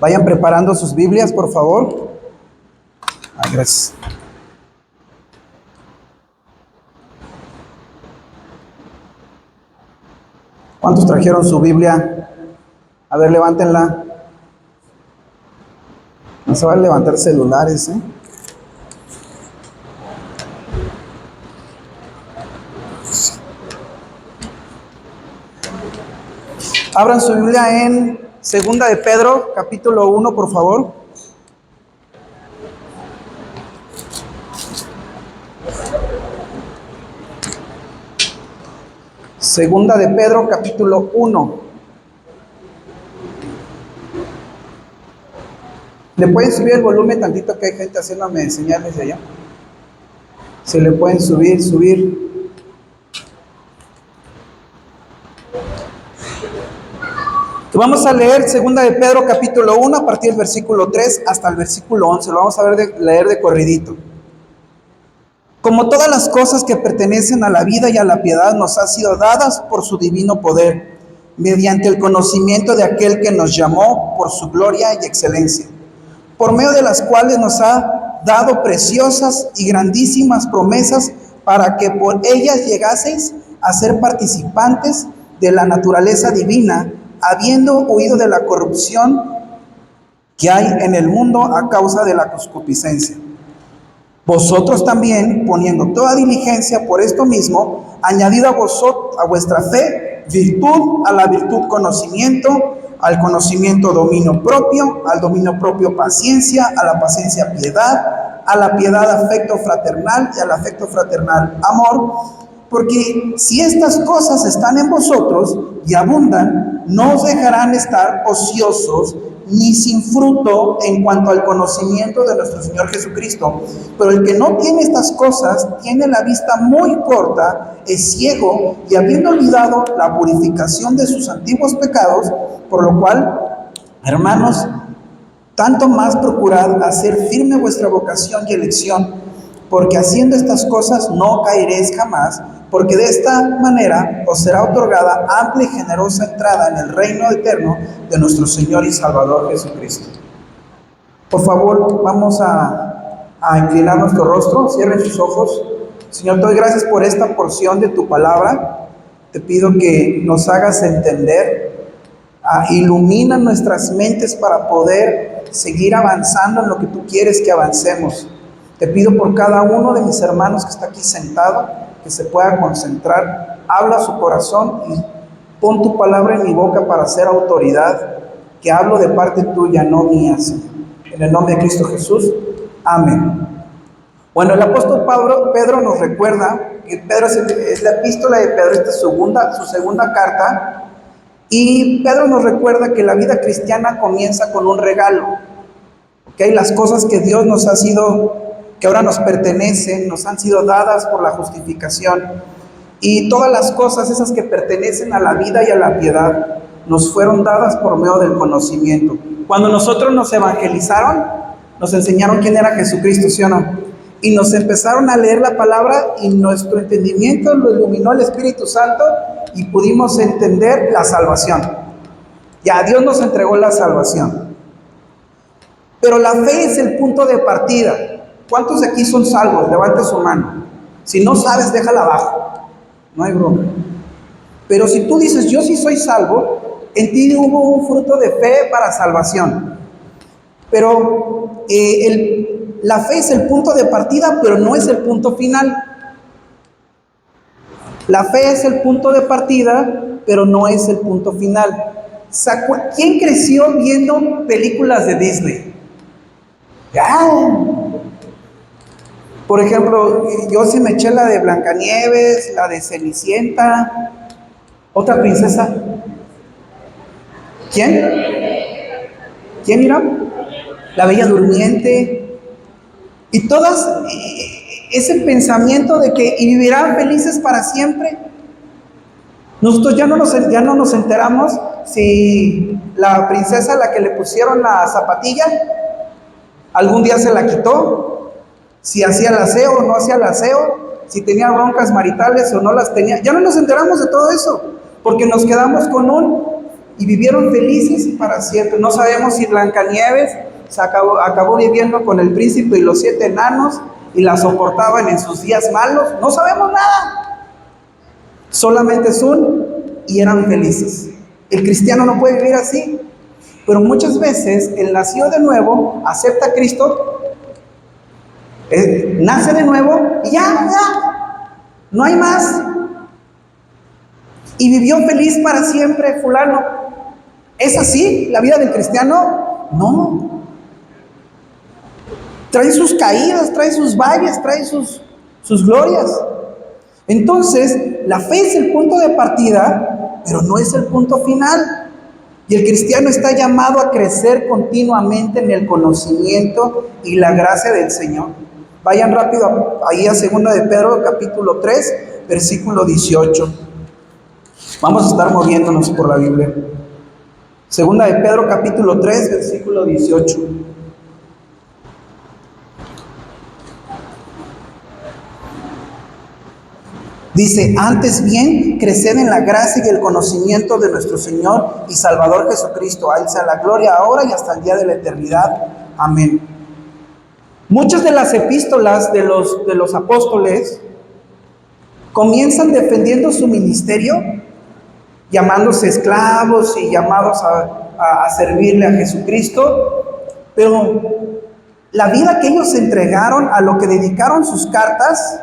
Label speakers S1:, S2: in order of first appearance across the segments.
S1: Vayan preparando sus Biblias, por favor. Ay, gracias. ¿Cuántos trajeron su Biblia? A ver, levántenla. No se van a levantar celulares, ¿eh? Abran su Biblia en Segunda de Pedro, capítulo 1, por favor. Segunda de Pedro, capítulo 1. ¿Le pueden subir el volumen tantito, que hay gente haciéndome señales de allá? Se le pueden subir. Vamos a leer Segunda de Pedro capítulo 1 a partir del versículo 3 hasta el versículo 11. Lo vamos a leer de corridito. Como todas las cosas que pertenecen a la vida y a la piedad nos han sido dadas por su divino poder, mediante el conocimiento de aquel que nos llamó por su gloria y excelencia, por medio de las cuales nos ha dado preciosas y grandísimas promesas para que por ellas llegaseis a ser participantes de la naturaleza divina, habiendo huido de la corrupción que hay en el mundo a causa de la concupiscencia. Vosotros también, poniendo toda diligencia por esto mismo, añadid a vuestra fe virtud, a la virtud conocimiento, al conocimiento dominio propio, al dominio propio paciencia, a la paciencia piedad, a la piedad afecto fraternal y al afecto fraternal amor. Porque si estas cosas están en vosotros y abundan, no os dejarán estar ociosos ni sin fruto en cuanto al conocimiento de nuestro Señor Jesucristo. Pero el que no tiene estas cosas tiene la vista muy corta, es ciego, y habiendo olvidado la purificación de sus antiguos pecados, por lo cual, hermanos, tanto más procurad hacer firme vuestra vocación y elección, porque haciendo estas cosas no caeréis jamás, porque de esta manera os será otorgada amplia y generosa entrada en el reino eterno de nuestro Señor y Salvador Jesucristo. Por favor, vamos a inclinar nuestro rostro, cierren sus ojos. Señor, te doy gracias por esta porción de tu palabra. Te pido que nos hagas entender, ilumina nuestras mentes para poder seguir avanzando en lo que tú quieres que avancemos. Te pido por cada uno de mis hermanos que está aquí sentado, que se pueda concentrar, habla su corazón y pon tu palabra en mi boca para ser autoridad, que hablo de parte tuya, no mía, Señor. En el nombre de Cristo Jesús, amén. Bueno, el apóstol Pedro nos recuerda que Pedro es la epístola de Pedro, esta es su segunda carta, y Pedro nos recuerda que la vida cristiana comienza con un regalo, ¿okay? Las cosas que Dios nos ha sido, que ahora nos pertenecen, nos han sido dadas por la justificación, y todas las cosas esas que pertenecen a la vida y a la piedad nos fueron dadas por medio del conocimiento. Cuando nosotros nos evangelizaron, nos enseñaron quién era Jesucristo, ¿sí o no? Y nos empezaron a leer la palabra y nuestro entendimiento lo iluminó el Espíritu Santo y pudimos entender la salvación. Ya Dios nos entregó la salvación. Pero la fe es el punto de partida. ¿Cuántos de aquí son salvos? Levante su mano. Si no sabes, déjala abajo. No hay broma. Pero si tú dices, yo sí soy salvo, en ti hubo un fruto de fe para salvación. Pero la fe es el punto de partida, pero no es el punto final. La fe es el punto de partida, pero no es el punto final. ¿Quién creció viendo películas de Disney? Por ejemplo, yo sí me eché la de Blancanieves, la de Cenicienta. ¿Otra princesa? ¿Quién? ¿Quién era? La Bella Durmiente. Y todas, ese pensamiento de que vivirán felices para siempre. Nosotros ya no nos enteramos si la princesa a la que le pusieron la zapatilla algún día se la quitó, si hacía el aseo o no hacía el aseo, si tenía broncas maritales o no las tenía. Ya no nos enteramos de todo eso, porque nos quedamos con un y vivieron felices para siempre. No sabemos si Blancanieves acabó viviendo con el príncipe y los 7 enanos y la soportaban en sus días malos. No sabemos nada. Solamente son y eran felices. El cristiano no puede vivir así. Pero muchas veces el nacido de nuevo acepta a Cristo, nace de nuevo y ya, no hay más. Y vivió feliz para siempre fulano. ¿Es así la vida del cristiano? No. Trae sus caídas, trae sus valles, trae sus glorias. Entonces, la fe es el punto de partida, pero no es el punto final. Y el cristiano está llamado a crecer continuamente en el conocimiento y la gracia del Señor. Vayan rápido ahí a 2 de Pedro, capítulo 3, versículo 18. Vamos a estar moviéndonos por la Biblia. 2 de Pedro, capítulo 3, versículo 18. Dice, antes bien, creced en la gracia y el conocimiento de nuestro Señor y Salvador Jesucristo. A Él sea la gloria ahora y hasta el día de la eternidad. Amén. Muchas de las epístolas de los apóstoles comienzan defendiendo su ministerio, llamándose esclavos y llamados a servirle a Jesucristo, pero la vida que ellos entregaron, a lo que dedicaron sus cartas.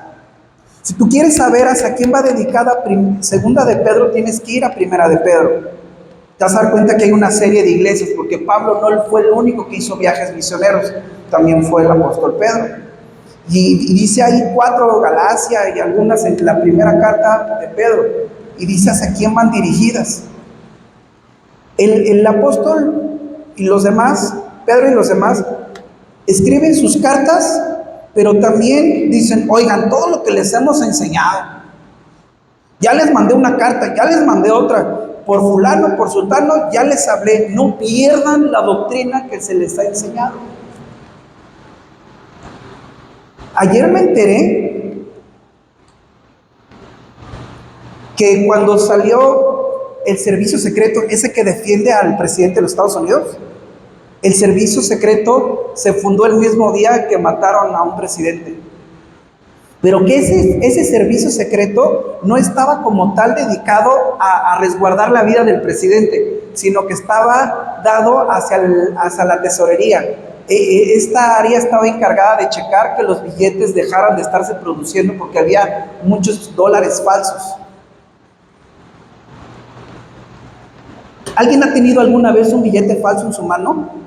S1: Si tú quieres saber hacia quién va dedicada Segunda de Pedro, tienes que ir a Primera de Pedro. Te vas a dar cuenta que hay una serie de iglesias, porque Pablo no fue el único que hizo viajes misioneros, también fue el apóstol Pedro. Y dice ahí 4 Galacia y algunas en la primera carta de Pedro, y dice hacia quién van dirigidas. El apóstol y los demás, Pedro y los demás, escriben sus cartas, pero también dicen, oigan, todo lo que les hemos enseñado, ya les mandé una carta, ya les mandé otra, por fulano, por sultano, ya les hablé, no pierdan la doctrina que se les ha enseñado. Ayer me enteré que cuando salió el servicio secreto, ese que defiende al presidente de los Estados Unidos, el servicio secreto se fundó el mismo día que mataron a un presidente. Pero que ese servicio secreto no estaba como tal dedicado a resguardar la vida del presidente, sino que estaba dado hacia la tesorería. Esta área estaba encargada de checar que los billetes dejaran de estarse produciendo porque había muchos dólares falsos. ¿Alguien ha tenido alguna vez un billete falso en su mano?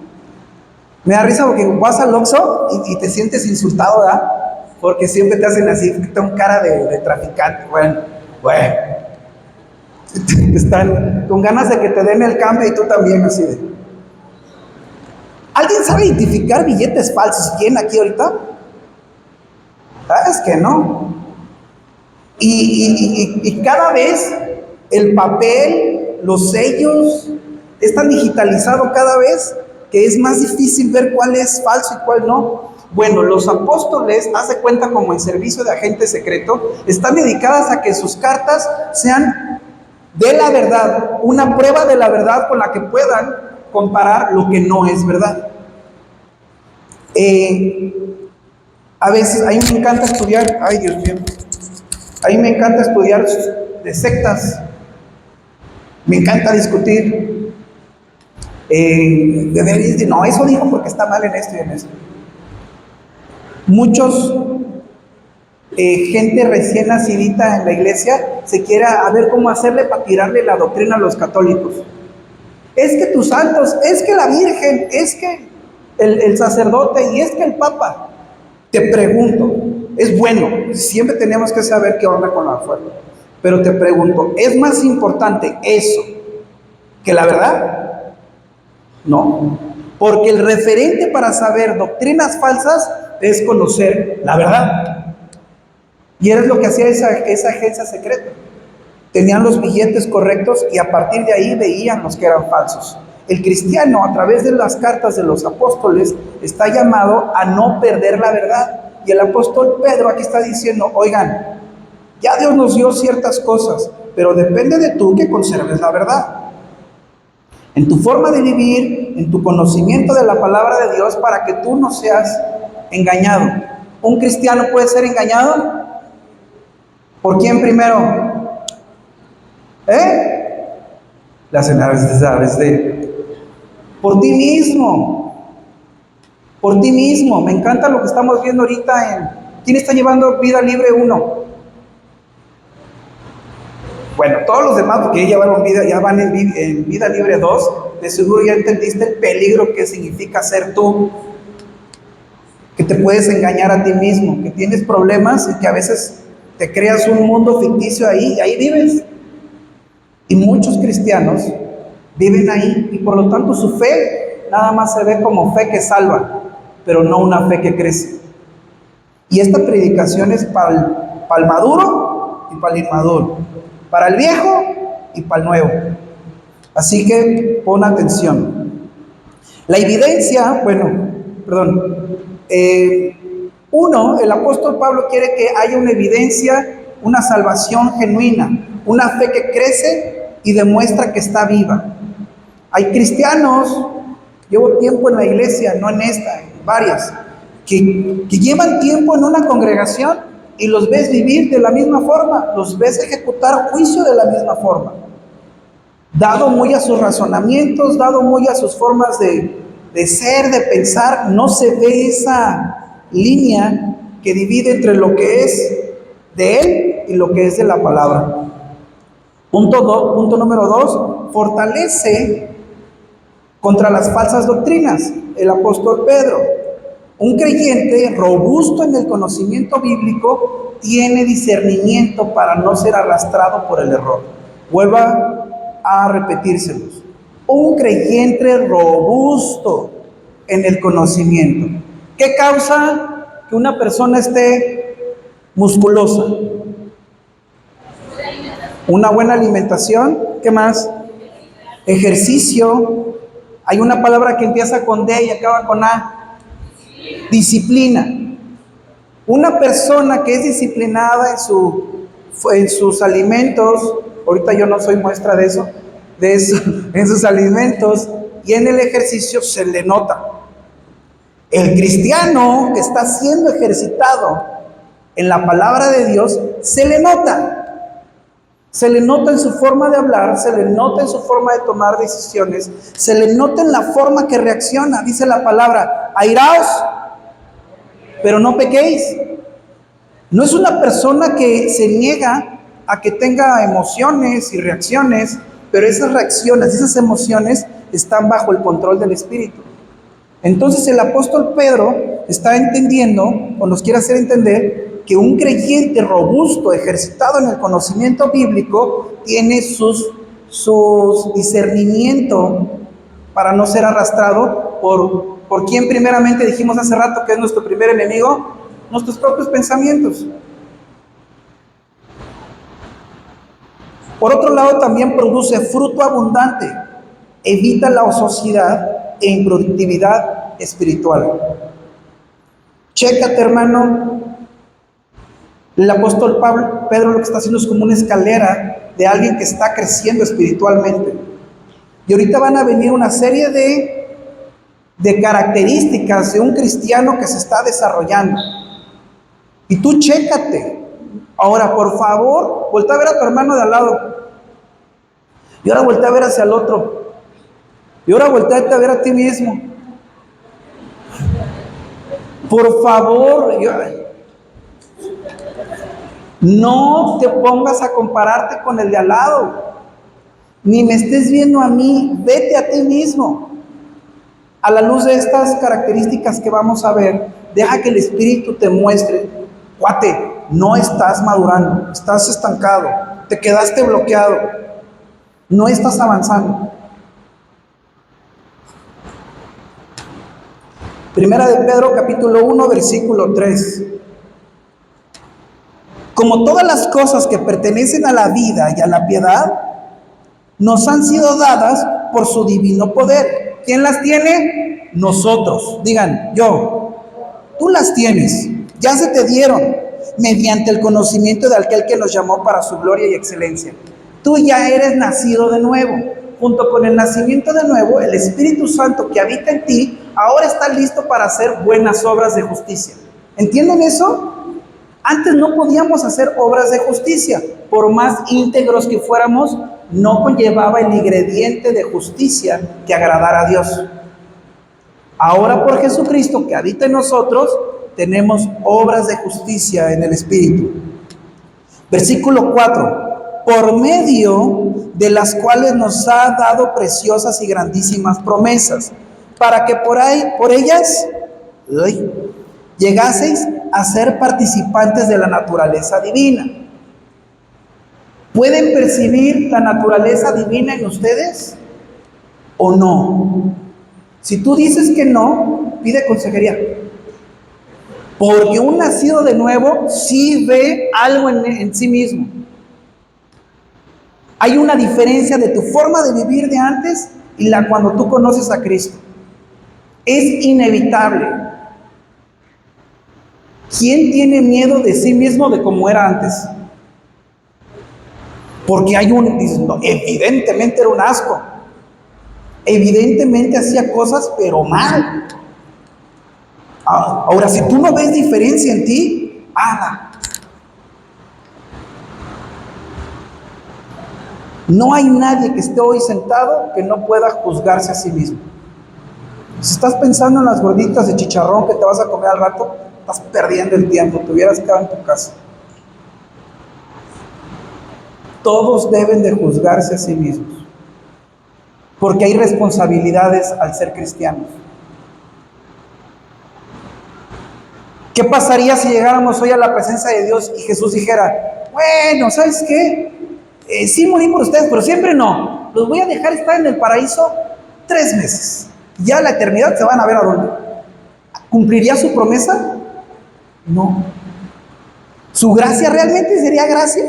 S1: Me da risa porque vas al Oxxo y te sientes insultado, ¿verdad? Porque siempre te hacen así, con cara de traficante. Bueno. Están con ganas de que te den el cambio y tú también así de... ¿Alguien sabe identificar billetes falsos? ¿Quién aquí ahorita? Es que no. Y cada vez el papel, los sellos, es tan digitalizado cada vez que es más difícil ver cuál es falso y cuál no. Bueno, los apóstoles, haz de cuenta como en servicio de agente secreto, están dedicadas a que sus cartas sean de la verdad, una prueba de la verdad con la que puedan comparar lo que no es verdad. A veces, a mí me encanta estudiar, ay Dios mío, a mí me encanta estudiar de sectas, me encanta discutir. No, eso dijo porque está mal en esto y en esto. Muchos gente recién nacidita en la iglesia se quiere a ver cómo hacerle para tirarle la doctrina a los católicos. Es que tus santos, es que la Virgen, es que el sacerdote y es que el Papa. Te pregunto, es bueno, siempre tenemos que saber qué onda con la fuerza, pero te pregunto, ¿es más importante eso que la verdad? No, porque el referente para saber doctrinas falsas es conocer la verdad. Y es lo que hacía esa agencia secreta. Tenían los billetes correctos y a partir de ahí veían los que eran falsos. El cristiano, a través de las cartas de los apóstoles, está llamado a no perder la verdad. Y el apóstol Pedro aquí está diciendo, oigan, ya Dios nos dio ciertas cosas, pero depende de tú que conserves la verdad. en tu forma de vivir, en tu conocimiento de la palabra de Dios, para que tú no seas engañado. ¿Un cristiano puede ser engañado? ¿Por quién primero? Por ti mismo. Por ti mismo. Me encanta lo que estamos viendo ahorita en ¿quién está llevando Vida Libre 1? Bueno, todos los demás, porque ya van en Vida Libre 2, de seguro ya entendiste el peligro que significa ser tú, que te puedes engañar a ti mismo, que tienes problemas y que a veces te creas un mundo ficticio ahí y ahí vives. Y muchos cristianos viven ahí y por lo tanto su fe nada más se ve como fe que salva, pero no una fe que crece. Y esta predicación es para el maduro y para el inmaduro, para el viejo y para el nuevo. Así que pon atención. La evidencia, el apóstol Pablo quiere que haya una evidencia, una salvación genuina, una fe que crece y demuestra que está viva. Hay cristianos, llevo tiempo en la iglesia, no en esta, en varias, que llevan tiempo en una congregación y los ves vivir de la misma forma, los ves ejecutar juicio de la misma forma, dado muy a sus razonamientos, dado muy a sus formas de ser, de pensar. No se ve esa línea que divide entre lo que es de él y lo que es de la palabra. Punto número 2, fortalece contra las falsas doctrinas. El apóstol Pedro, un creyente robusto en el conocimiento bíblico, tiene discernimiento para no ser arrastrado por el error. Vuelva a repetírselos. Un creyente robusto en el conocimiento. ¿Qué causa que una persona esté musculosa? Una buena alimentación. ¿Qué más? Ejercicio. Hay una palabra que empieza con D y acaba con A. Disciplina. Una persona que es disciplinada en sus alimentos, ahorita yo no soy muestra de eso, en sus alimentos y en el ejercicio se le nota. El cristiano que está siendo ejercitado en la palabra de Dios, se le nota. Se le nota en su forma de hablar, se le nota en su forma de tomar decisiones, se le nota en la forma que reacciona. Dice la palabra, airaos, pero no pequéis. No es una persona que se niega a que tenga emociones y reacciones, pero esas reacciones, esas emociones están bajo el control del Espíritu. Entonces el apóstol Pedro está entendiendo, o nos quiere hacer entender, que un creyente robusto, ejercitado en el conocimiento bíblico, tiene sus discernimiento para no ser arrastrado por quien primeramente dijimos hace rato que es nuestro primer enemigo, nuestros propios pensamientos. Por otro lado, también produce fruto abundante, evita la ociosidad e improductividad espiritual. Chécate, hermano, el apóstol Pedro lo que está haciendo es como una escalera de alguien que está creciendo espiritualmente. Y ahorita van a venir una serie de características de un cristiano que se está desarrollando. Y tú chécate. Ahora, por favor, voltea a ver a tu hermano de al lado. Y ahora voltea a ver hacia el otro. Y ahora voltea a ver a ti mismo. Por favor, no te pongas a compararte con el de al lado. Ni me estés viendo a mí, vete a ti mismo. A la luz de estas características que vamos a ver, deja que el Espíritu te muestre, cuate, no estás madurando, estás estancado, te quedaste bloqueado, no estás avanzando. Primera de Pedro, capítulo 1, versículo 3. Como todas las cosas que pertenecen a la vida y a la piedad, nos han sido dadas por su divino poder. ¿Quién las tiene? Nosotros. Digan, yo. Tú las tienes. Ya se te dieron mediante el conocimiento de aquel que nos llamó para su gloria y excelencia. Tú ya eres nacido de nuevo. junto con el nacimiento de nuevo, el Espíritu Santo que habita en ti, ahora está listo para hacer buenas obras de justicia. ¿Entienden eso? Antes no podíamos hacer obras de justicia. Por más íntegros que fuéramos, no conllevaba el ingrediente de justicia que agradara a Dios. Ahora por Jesucristo que habita en nosotros, tenemos obras de justicia en el Espíritu. Versículo 4. Por medio de las cuales nos ha dado preciosas y grandísimas promesas, para que por ellas llegaseis a ser participantes de la naturaleza divina. ¿Pueden percibir la naturaleza divina en ustedes o no? Si tú dices que no, pide consejería. Porque un nacido de nuevo sí ve algo en sí mismo. Hay una diferencia de tu forma de vivir de antes y la cuando tú conoces a Cristo. Es inevitable. ¿Quién tiene miedo de sí mismo de cómo era antes? Porque evidentemente era un asco. Evidentemente hacía cosas, pero mal. Ahora, si tú no ves diferencia en ti, no hay nadie que esté hoy sentado que no pueda juzgarse a sí mismo. Si estás pensando en las gorditas de chicharrón que te vas a comer al rato, estás perdiendo el tiempo, te hubieras quedado en tu casa. Todos deben de juzgarse a sí mismos, porque hay responsabilidades al ser cristianos. ¿Qué pasaría si llegáramos hoy a la presencia de Dios y Jesús dijera, bueno, ¿sabes qué? Sí morí por ustedes, pero siempre no. Los voy a dejar estar en el paraíso 3 meses. Ya la eternidad se van a ver a dónde. ¿Cumpliría su promesa? No. ¿Su gracia realmente sería gracia?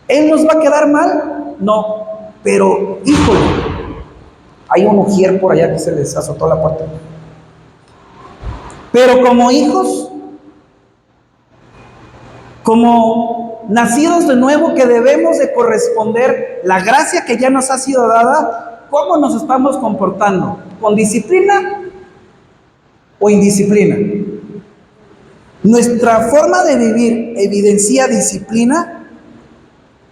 S1: ¿Él nos va a quedar mal? No. Pero, híjole, hay un ujier por allá que se les azotó la puerta. Pero como hijos, como nacidos de nuevo que debemos de corresponder la gracia que ya nos ha sido dada, ¿cómo nos estamos comportando? ¿Con disciplina o indisciplina? Nuestra forma de vivir evidencia disciplina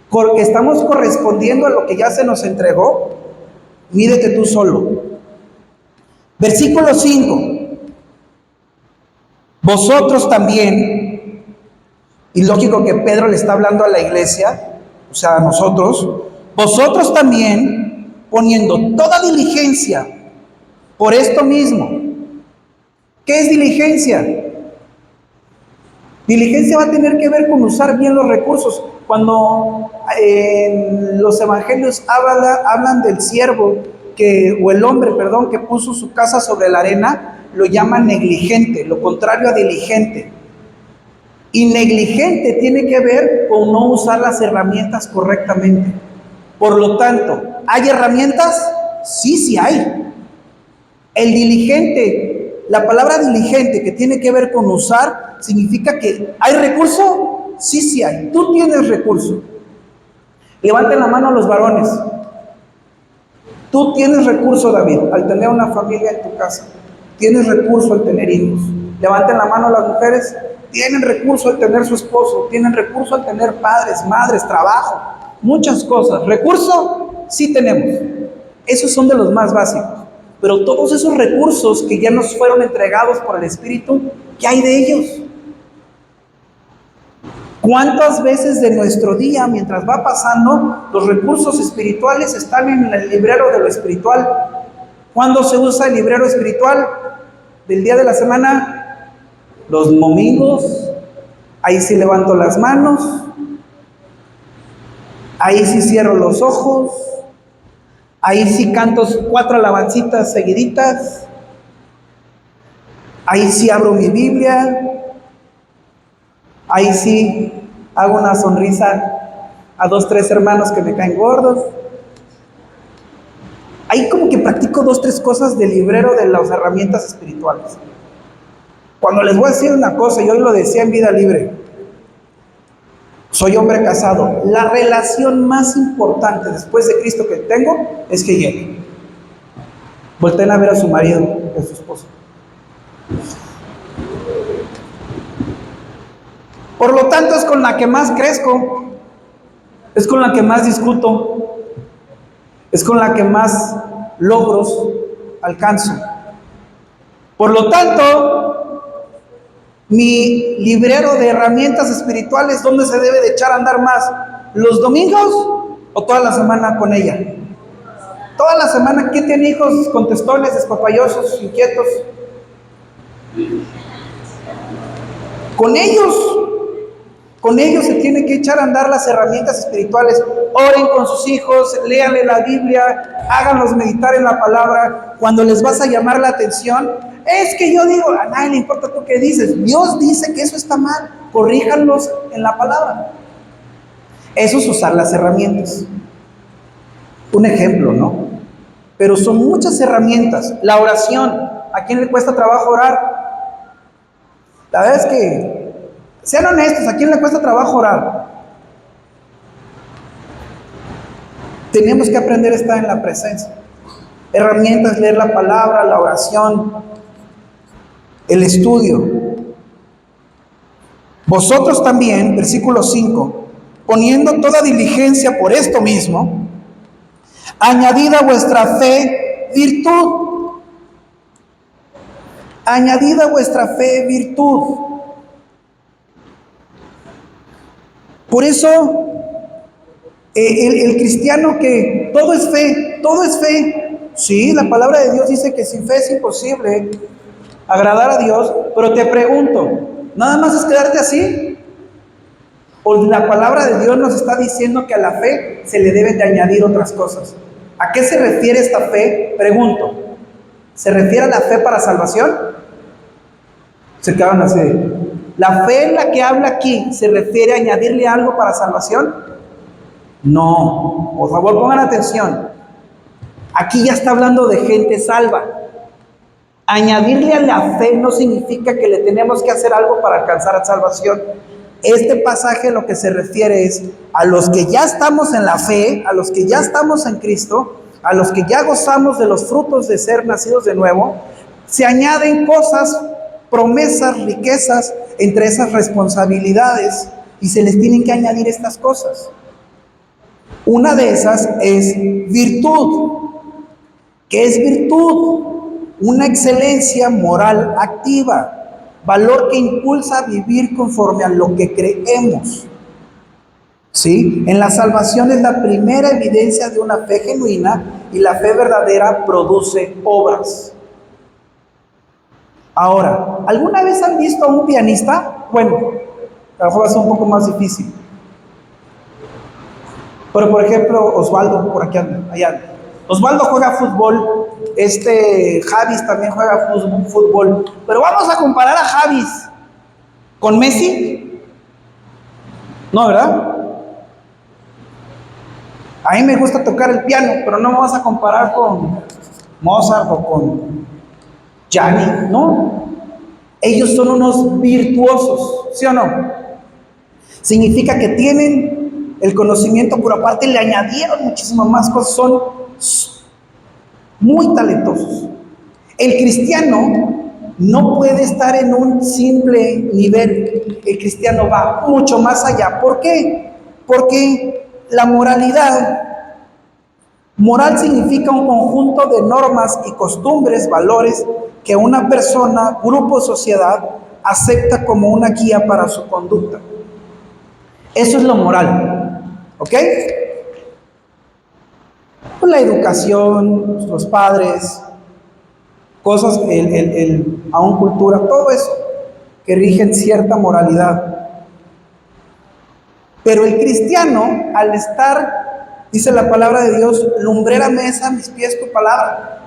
S1: porque estamos correspondiendo a lo que ya se nos entregó. Mídete tú solo. Versículo 5. Vosotros también, y lógico que Pedro le está hablando a la iglesia, o sea, a nosotros, vosotros también, poniendo toda diligencia por esto mismo. ¿Qué es diligencia? Diligencia va a tener que ver con usar bien los recursos. Cuando en los evangelios hablan del siervo, o el hombre, que puso su casa sobre la arena, lo llaman negligente, lo contrario a diligente. Y negligente tiene que ver con no usar las herramientas correctamente. Por lo tanto, ¿hay herramientas? Sí hay. El diligente, la palabra diligente que tiene que ver con usar, significa que ¿hay recurso? Sí hay. Tú tienes recurso. Levanten la mano los varones. Tú tienes recurso, David, al tener una familia en tu casa. Tienes recurso al tener hijos. Levanten la mano las mujeres. Tienen recurso al tener su esposo. Tienen recurso al tener padres, madres, trabajo. Muchas cosas. ¿Recurso? Sí tenemos. Esos son de los más básicos. Pero todos esos recursos que ya nos fueron entregados por el Espíritu, ¿qué hay de ellos? ¿Cuántas veces de nuestro día, mientras va pasando, los recursos espirituales están en el librero de lo espiritual? ¿Cuándo se usa el librero espiritual del día de la semana? Los domingos. Ahí sí levanto las manos. Ahí sí cierro los ojos. Ahí sí canto 4 alabancitas seguiditas. Ahí sí abro mi Biblia. Ahí sí hago una sonrisa a 2, 3 hermanos que me caen gordos. Ahí como que practico 2, 3 cosas del librero de las herramientas espirituales. Cuando les voy a decir una cosa, yo hoy lo decía en Vida Libre. Soy hombre casado. La relación más importante después de Cristo que tengo es que llegue. Volteen a ver a su marido, a su esposo. Por lo tanto, es con la que más crezco, es con la que más discuto, es con la que más logros alcanzo. Por lo tanto, mi librero de herramientas espirituales, ¿dónde se debe de echar a andar más? ¿Los domingos o toda la semana con ella? Toda la semana. ¿Quién tiene hijos contestones, despapayosos, inquietos? Con ellos se tiene que echar a andar las herramientas espirituales. Oren con sus hijos, léanle la Biblia, háganlos meditar en la palabra. Cuando les vas a llamar la atención, es que yo digo, a nadie le importa tú qué dices. Dios dice que eso está mal, corríjanlos en la palabra. Eso es usar las herramientas. Un ejemplo, ¿no? Pero son muchas herramientas. La oración, ¿a quién le cuesta trabajo orar? La verdad es que, sean honestos, ¿a quién le cuesta trabajo orar? Tenemos que aprender a estar en la presencia. Herramientas, leer la palabra, la oración, el estudio. Vosotros también, versículo 5, poniendo toda diligencia por esto mismo, añadid a vuestra fe virtud. Añadid a vuestra fe virtud. Por eso, el cristiano que todo es fe. Sí, la palabra de Dios dice que sin fe es imposible agradar a Dios, pero te pregunto, ¿nada más es quedarte así? ¿O la palabra de Dios nos está diciendo que a la fe se le deben de añadir otras cosas? ¿A qué se refiere esta fe? Pregunto, ¿se refiere a la fe para salvación? Se quedan así. ¿La fe en la que habla aquí se refiere a añadirle algo para salvación? No, por favor pongan atención. Aquí ya está hablando de gente salva. Añadirle a la fe no significa que le tenemos que hacer algo para alcanzar a salvación. Este pasaje lo que se refiere es a los que ya estamos en la fe, a los que ya estamos en Cristo, a los que ya gozamos de los frutos de ser nacidos de nuevo, se añaden cosas, promesas, riquezas entre esas responsabilidades y se les tienen que añadir estas cosas. Una de esas es virtud. ¿Qué es virtud? Una excelencia moral activa, valor que impulsa a vivir conforme a lo que creemos. ¿Sí? En la salvación es la primera evidencia de una fe genuina y la fe verdadera produce obras. Ahora, ¿alguna vez han visto a un pianista? Bueno, a lo mejor va a ser un poco más difícil. Pero por ejemplo, Osvaldo, por aquí anda, allá anda. Osvaldo juega fútbol, Javis también juega fútbol, pero vamos a comparar a Javis con Messi. No, ¿verdad? A mí me gusta tocar el piano, pero no me vas a comparar con Mozart o con Gianni, ¿no? Ellos son unos virtuosos, ¿sí o no? Significa que tienen el conocimiento, pero aparte le añadieron muchísimas más cosas, son muy talentosos. El cristiano no puede estar en un simple nivel, el cristiano va mucho más allá. ¿Por qué? Porque la moral significa un conjunto de normas y costumbres, valores que una persona, grupo o sociedad acepta como una guía para su conducta. Eso es lo moral, ¿ok? Pues la educación, los padres, cosas, aún cultura, todo eso que rigen cierta moralidad. Pero el cristiano, al estar, dice la palabra de Dios, lumbrera mesa, mis pies tu palabra.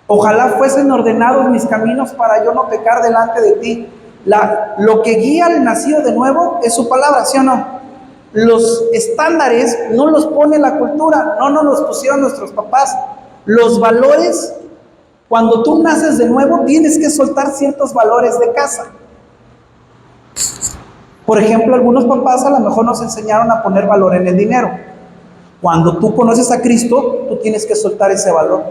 S1: Ojalá fuesen ordenados mis caminos para yo no pecar delante de ti. Lo que guía al nacido de nuevo es su palabra, ¿sí o no? Los estándares no los pone la cultura, no nos los pusieron nuestros papás. Los valores, cuando tú naces de nuevo, tienes que soltar ciertos valores de casa. Por ejemplo, algunos papás a lo mejor nos enseñaron a poner valor en el dinero. Cuando tú conoces a Cristo, tú tienes que soltar ese valor.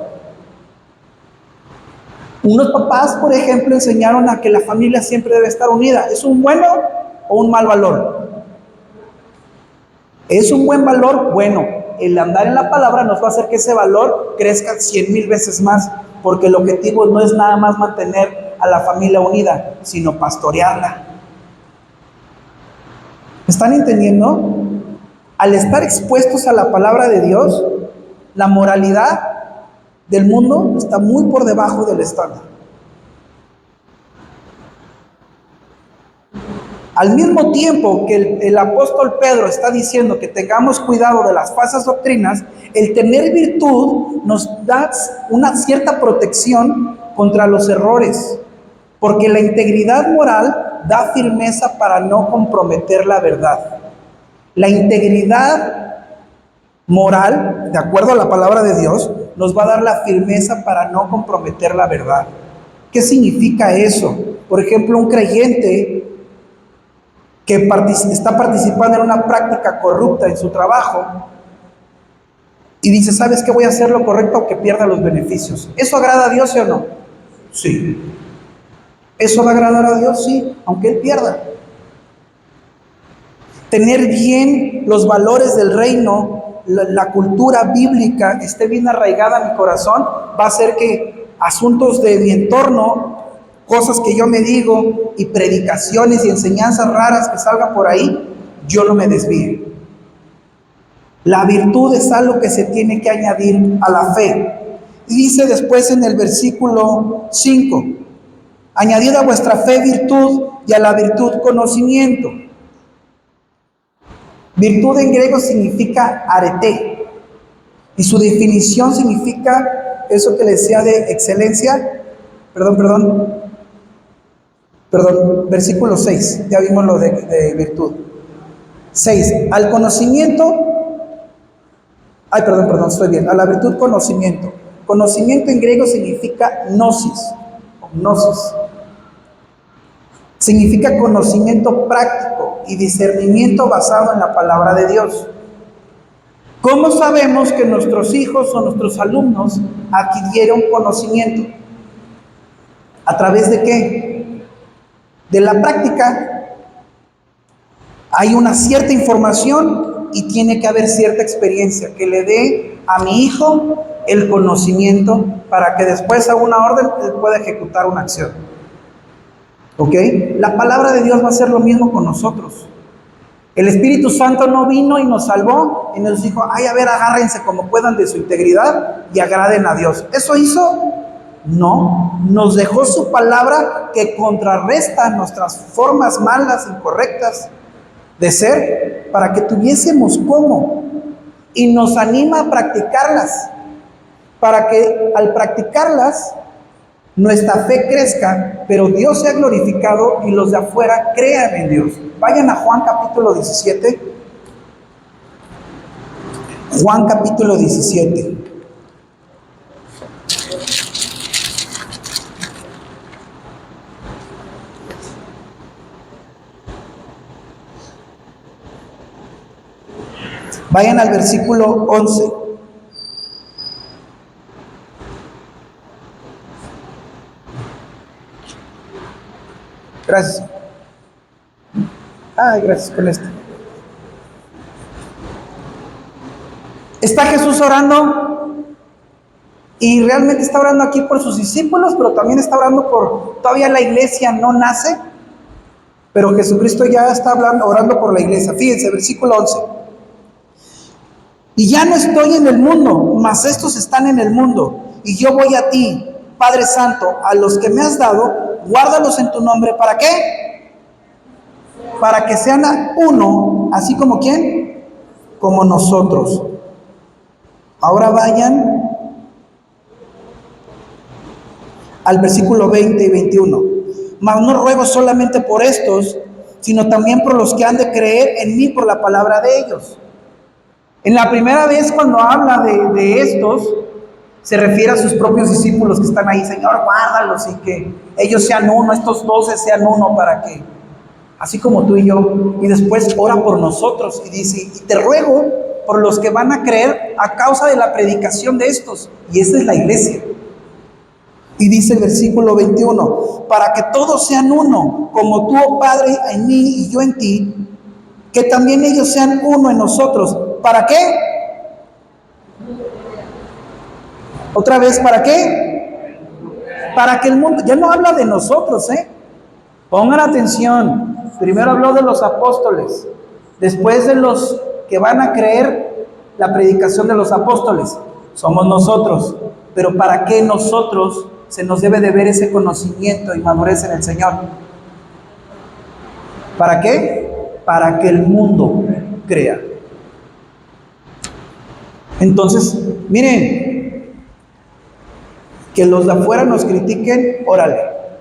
S1: Unos papás, por ejemplo, enseñaron a que la familia siempre debe estar unida. ¿Es un bueno o un mal valor? ¿Es un buen valor? Bueno, el andar en la palabra nos va a hacer que ese valor crezca 100,000 veces más, porque el objetivo no es nada más mantener a la familia unida, sino pastorearla. ¿Me están entendiendo? Al estar expuestos a la palabra de Dios, la moralidad del mundo está muy por debajo del estándar. Al mismo tiempo que el apóstol Pedro está diciendo que tengamos cuidado de las falsas doctrinas, el tener virtud nos da una cierta protección contra los errores, porque la integridad moral da firmeza para no comprometer la verdad. La integridad moral, de acuerdo a la palabra de Dios, nos va a dar la firmeza para no comprometer la verdad. ¿Qué significa eso? Por ejemplo, un creyente que está participando en una práctica corrupta en su trabajo y dice, ¿sabes qué? Voy a hacer lo correcto aunque pierda los beneficios. ¿Eso agrada a Dios, sí o no? Sí. ¿Eso va a agradar a Dios? Sí, aunque él pierda. Tener bien los valores del reino, la cultura bíblica esté bien arraigada en mi corazón, va a hacer que asuntos de mi entorno, cosas que yo me digo y predicaciones y enseñanzas raras que salgan por ahí, yo no me desvíe. La virtud es algo que se tiene que añadir a la fe. Y dice después en el versículo 5, añadid a vuestra fe virtud y a la virtud conocimiento. Virtud en griego significa arete, y su definición significa eso que le decía de excelencia. Perdón, versículo 6, ya vimos lo de virtud. 6, al conocimiento, estoy bien, a la virtud conocimiento. Conocimiento en griego significa gnosis. Significa conocimiento práctico y discernimiento basado en la palabra de Dios. ¿Cómo sabemos que nuestros hijos o nuestros alumnos adquirieron conocimiento? ¿A través de qué? De la práctica. Hay una cierta información y tiene que haber cierta experiencia que le dé a mi hijo el conocimiento para que después a una orden él pueda ejecutar una acción. ¿Ok? La palabra de Dios va a hacer lo mismo con nosotros. El Espíritu Santo no vino y nos salvó y nos dijo, ay, a ver, agárrense como puedan de su integridad y agraden a Dios. ¿Eso hizo? No. Nos dejó su palabra que contrarresta nuestras formas malas, incorrectas de ser, para que tuviésemos cómo. Y nos anima a practicarlas, para que al practicarlas nuestra fe crezca, pero Dios sea glorificado y los de afuera crean en Dios. Vayan a Juan capítulo 17. Juan capítulo 17. Vayan al versículo 11. Gracias. Gracias con esto. Está Jesús orando y realmente está orando aquí por sus discípulos, pero también está orando por, todavía la iglesia no nace, pero Jesucristo ya está orando por la iglesia. Fíjense, versículo 11. Y ya no estoy en el mundo, mas estos están en el mundo, y yo voy a ti, Padre Santo, a los que me has dado, guárdalos en tu nombre. ¿Para qué? Para que sean uno, así como ¿quién? Como nosotros. Ahora vayan al versículo 20 y 21. Mas no ruego solamente por estos, sino también por los que han de creer en mí por la palabra de ellos. En la primera vez cuando habla de estos, se refiere a sus propios discípulos que están ahí. Señor, guárdalos y que ellos sean uno, estos 12 sean uno, para que así como tú y yo, y después ora por nosotros y dice, y te ruego por los que van a creer a causa de la predicación de estos, y esa es la iglesia. Y dice el versículo 21, para que todos sean uno, como tú, oh Padre, en mí y yo en ti, que también ellos sean uno en nosotros. ¿Para qué? Otra vez, ¿para qué? Para que el mundo, ya no habla de nosotros, pongan atención. Primero habló de los apóstoles, después de los que van a creer la predicación de los apóstoles, somos nosotros. Pero ¿para qué nosotros se nos debe de ver ese conocimiento y madurez en el Señor? ¿Para qué? Para que el mundo crea. Entonces, miren, que los de afuera nos critiquen, órale,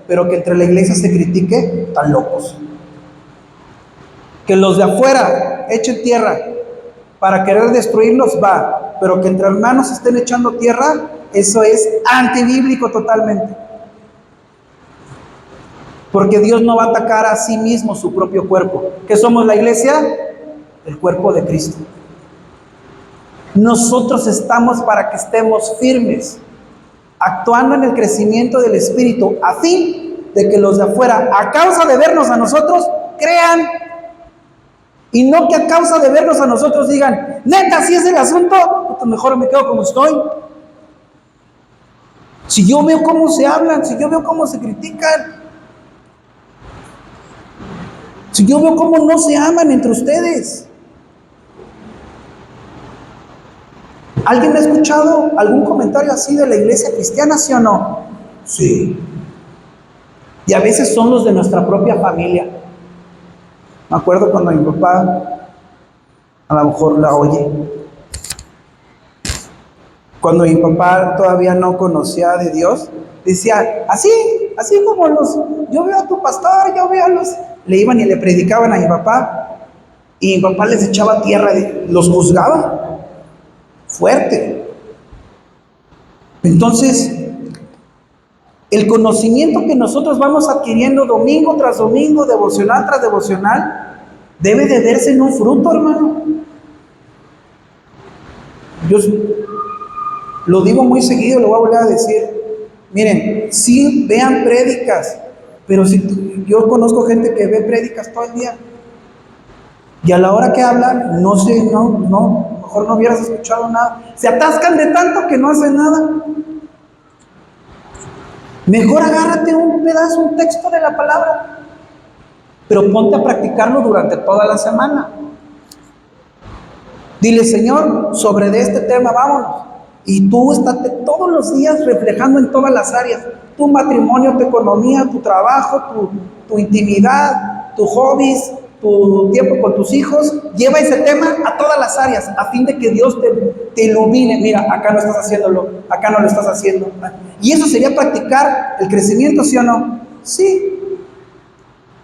S1: pero que entre la iglesia se critique, tan locos. Que los de afuera echen tierra para querer destruirlos, va, pero que entre hermanos estén echando tierra, eso es antibíblico totalmente. Porque Dios no va a atacar a sí mismo su propio cuerpo. ¿Qué somos la iglesia? El cuerpo de Cristo. Nosotros estamos para que estemos firmes, actuando en el crecimiento del Espíritu, a fin de que los de afuera, a causa de vernos a nosotros, crean. Y no que a causa de vernos a nosotros digan, neta, si es el asunto, pues mejor me quedo como estoy. Si yo veo cómo se hablan, si yo veo cómo se critican, si yo veo cómo no se aman entre ustedes. ¿Alguien ha escuchado algún comentario así de la iglesia cristiana, sí o no? Sí. Y a veces son los de nuestra propia familia. Me acuerdo cuando mi papá, a lo mejor la oye, cuando mi papá todavía no conocía de Dios, decía, así como yo veo a tu pastor, yo veo a los, le iban y le predicaban a mi papá, y mi papá les echaba tierra, los juzgaba, fuerte. Entonces, el conocimiento que nosotros vamos adquiriendo domingo tras domingo, devocional tras devocional, debe de verse en un fruto, hermano. Yo lo digo muy seguido, lo voy a volver a decir. Miren, sí vean prédicas, pero yo conozco gente que ve prédicas todo el día y a la hora que habla, no sé, mejor no hubieras escuchado nada. Se atascan de tanto que no hacen nada. Mejor agárrate un pedazo, un texto de la palabra, pero ponte a practicarlo durante toda la semana. Dile, Señor, sobre de este tema vámonos. Y tú estate todos los días reflejando en todas las áreas. Tu matrimonio, tu economía, tu trabajo, tu intimidad, tus hobbies, tu tiempo con tus hijos. Lleva ese tema a todas las áreas, a fin de que Dios te ilumine. Mira, acá no estás haciéndolo, acá no lo estás haciendo. Y eso sería practicar el crecimiento, ¿sí o no? Sí.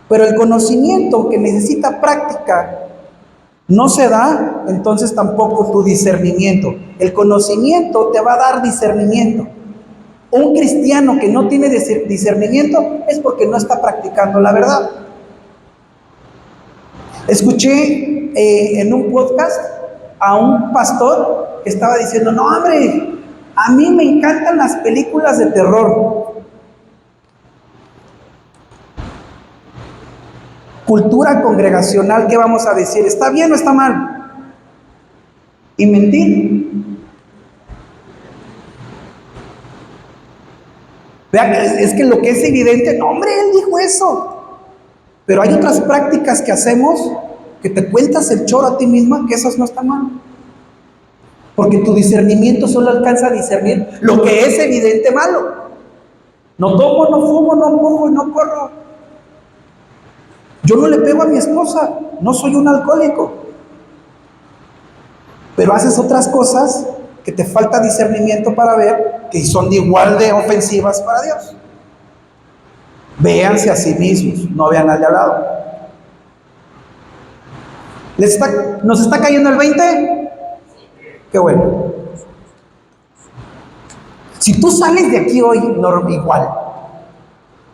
S1: Pero el conocimiento que necesita práctica no se da, entonces tampoco tu discernimiento. El conocimiento te va a dar discernimiento. Un cristiano que no tiene discernimiento es porque no está practicando la verdad. Escuché en un podcast a un pastor que estaba diciendo, no hombre, a mí me encantan las películas de terror. Cultura congregacional, ¿qué vamos a decir? ¿Está bien o está mal? ¿Y mentir? Vean, es que lo que es evidente, no hombre, él dijo eso. Pero hay otras prácticas que hacemos que te cuentas el choro a ti misma, que esas no están mal. Porque tu discernimiento solo alcanza a discernir lo que es evidente malo. No tomo, no fumo, no empujo y no corro. Yo no le pego a mi esposa, no soy un alcohólico. Pero haces otras cosas que te falta discernimiento para ver que son igual de ofensivas para Dios. Véanse a sí mismos, no vean al de al lado. ¿Nos está cayendo el 20? Qué bueno. Si tú sales de aquí hoy igual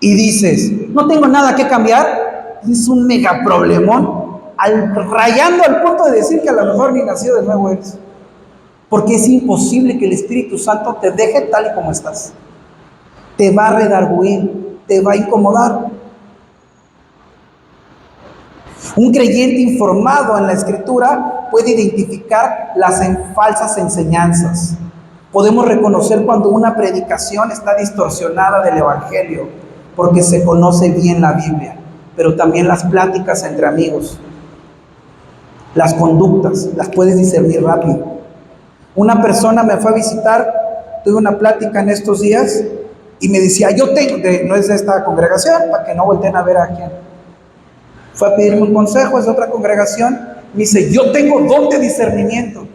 S1: y dices, no tengo nada que cambiar, es un mega problemón, rayando al punto de decir que a lo mejor ni nacido de nuevo eres. Porque es imposible que el Espíritu Santo te deje tal y como estás. Te va a redarguir, te va a incomodar. Un creyente informado en la Escritura puede identificar las falsas enseñanzas. Podemos reconocer cuando una predicación está distorsionada del Evangelio, porque se conoce bien la Biblia, pero también las pláticas entre amigos, las conductas, las puedes discernir rápido. Una persona me fue a visitar, tuve una plática en estos días y me decía, no es de esta congregación, para que no volteen a ver a quién. Fue a pedirme un consejo, es de otra congregación, me dice, yo tengo don de discernimiento.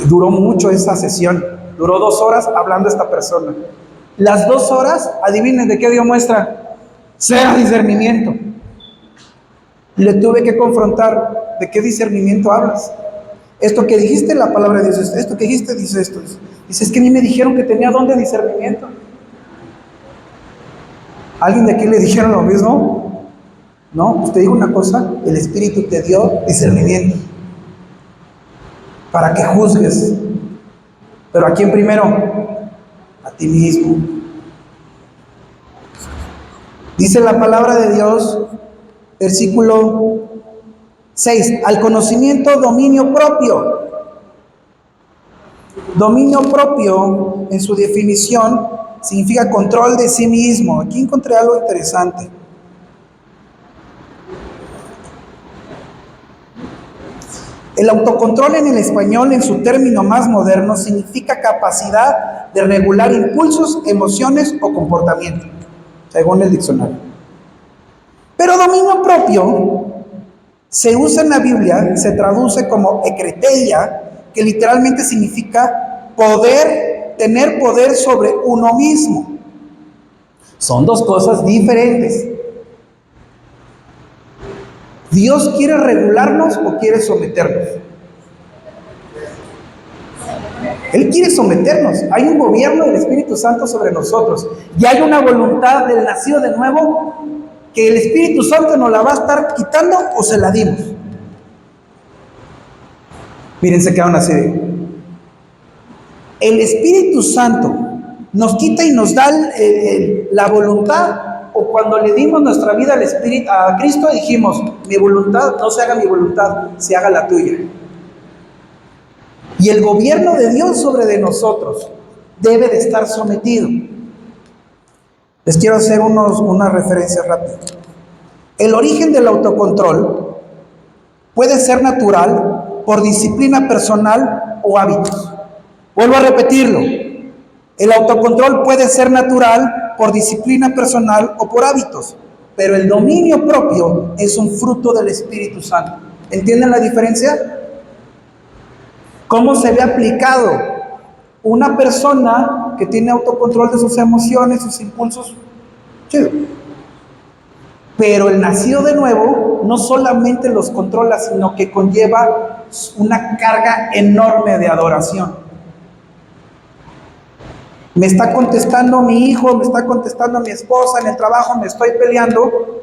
S1: Duró mucho esa sesión, duró 2 horas hablando esta persona. Las 2 horas, adivinen de qué dio muestra, cero discernimiento. Le tuve que confrontar, ¿de qué discernimiento hablas? Esto que dijiste, la palabra de Dios, esto que dijiste, dice esto. Dice, es que a mí me dijeron que tenía don de discernimiento. ¿Alguien de aquí le dijeron lo mismo? No, usted dijo una cosa, el Espíritu te dio discernimiento para que juzgues. Pero ¿a quién primero? A ti mismo. Dice la palabra de Dios, versículo 6, al conocimiento, dominio propio. Dominio propio, en su definición, significa control de sí mismo. Aquí encontré algo interesante. El autocontrol en el español, en su término más moderno, significa capacidad de regular impulsos, emociones o comportamiento, según el diccionario. Pero dominio propio se usa en la Biblia, se traduce como ekreteia, que literalmente significa poder, tener poder sobre uno mismo. Son 2 cosas diferentes. ¿Dios quiere regularnos o quiere someternos? Él quiere someternos. Hay un gobierno del Espíritu Santo sobre nosotros. Y hay una voluntad del nacido de nuevo que el Espíritu Santo nos la va a estar quitando o se la dimos. Miren, se quedaron así. El Espíritu Santo nos quita y nos da la voluntad, o cuando le dimos nuestra vida al Espíritu, a Cristo, dijimos, mi voluntad, no se haga mi voluntad, se haga la tuya. Y el gobierno de Dios sobre de nosotros debe de estar sometido. Les quiero hacer una referencia rápida. El origen del autocontrol puede ser natural, por disciplina personal o hábitos. Vuelvo a repetirlo. El autocontrol puede ser natural, por disciplina personal o por hábitos, pero el dominio propio es un fruto del Espíritu Santo. ¿Entienden la diferencia? ¿Cómo se ve aplicado? Una persona que tiene autocontrol de sus emociones, sus impulsos, chido. Pero el nacido de nuevo no solamente los controla, sino que conlleva una carga enorme de adoración. Me está contestando mi hijo, me está contestando mi esposa, en el trabajo me estoy peleando.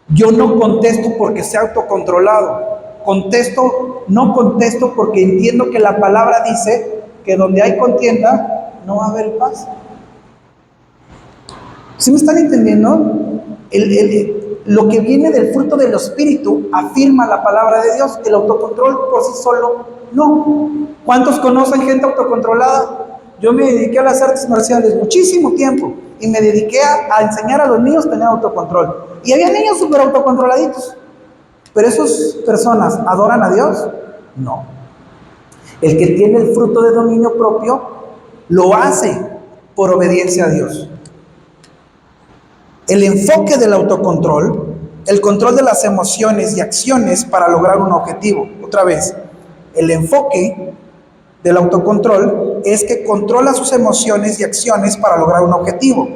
S1: Yo no contesto porque sea autocontrolado. No contesto porque entiendo que la palabra dice que donde hay contienda no va a haber paz. ¿Sí me están entendiendo? Lo que viene del fruto del Espíritu afirma la palabra de Dios. El autocontrol por sí solo no. ¿Cuántos conocen gente autocontrolada? Yo me dediqué a las artes marciales muchísimo tiempo y me dediqué a enseñar a los niños a tener autocontrol. Y había niños súper autocontroladitos. ¿Pero esas personas adoran a Dios? No. El que tiene el fruto de dominio propio lo hace por obediencia a Dios. El enfoque del autocontrol, el control de las emociones y acciones para lograr un objetivo. Otra vez, el enfoque del autocontrol es que controla sus emociones y acciones para lograr un objetivo.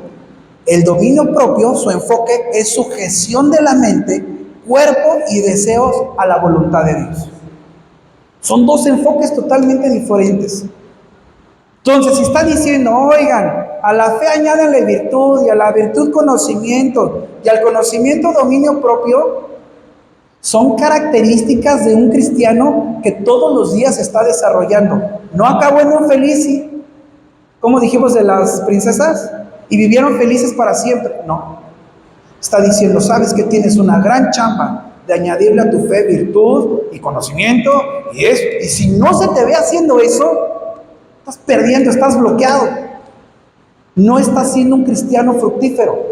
S1: El dominio propio, su enfoque es sujeción de la mente, cuerpo y deseos a la voluntad de Dios. Son 2 enfoques totalmente diferentes. Entonces, si está diciendo, oigan, A la fe añádenle virtud, y a la virtud conocimiento, y al conocimiento dominio propio. Son características de un cristiano que todos los días se está desarrollando. No acabó en un feliz, como dijimos de las princesas, y vivieron felices para siempre. No. Está diciendo, sabes que tienes una gran chamba de añadirle a tu fe virtud y conocimiento, y si no se te ve haciendo eso, estás perdiendo, estás bloqueado. No estás siendo un cristiano fructífero.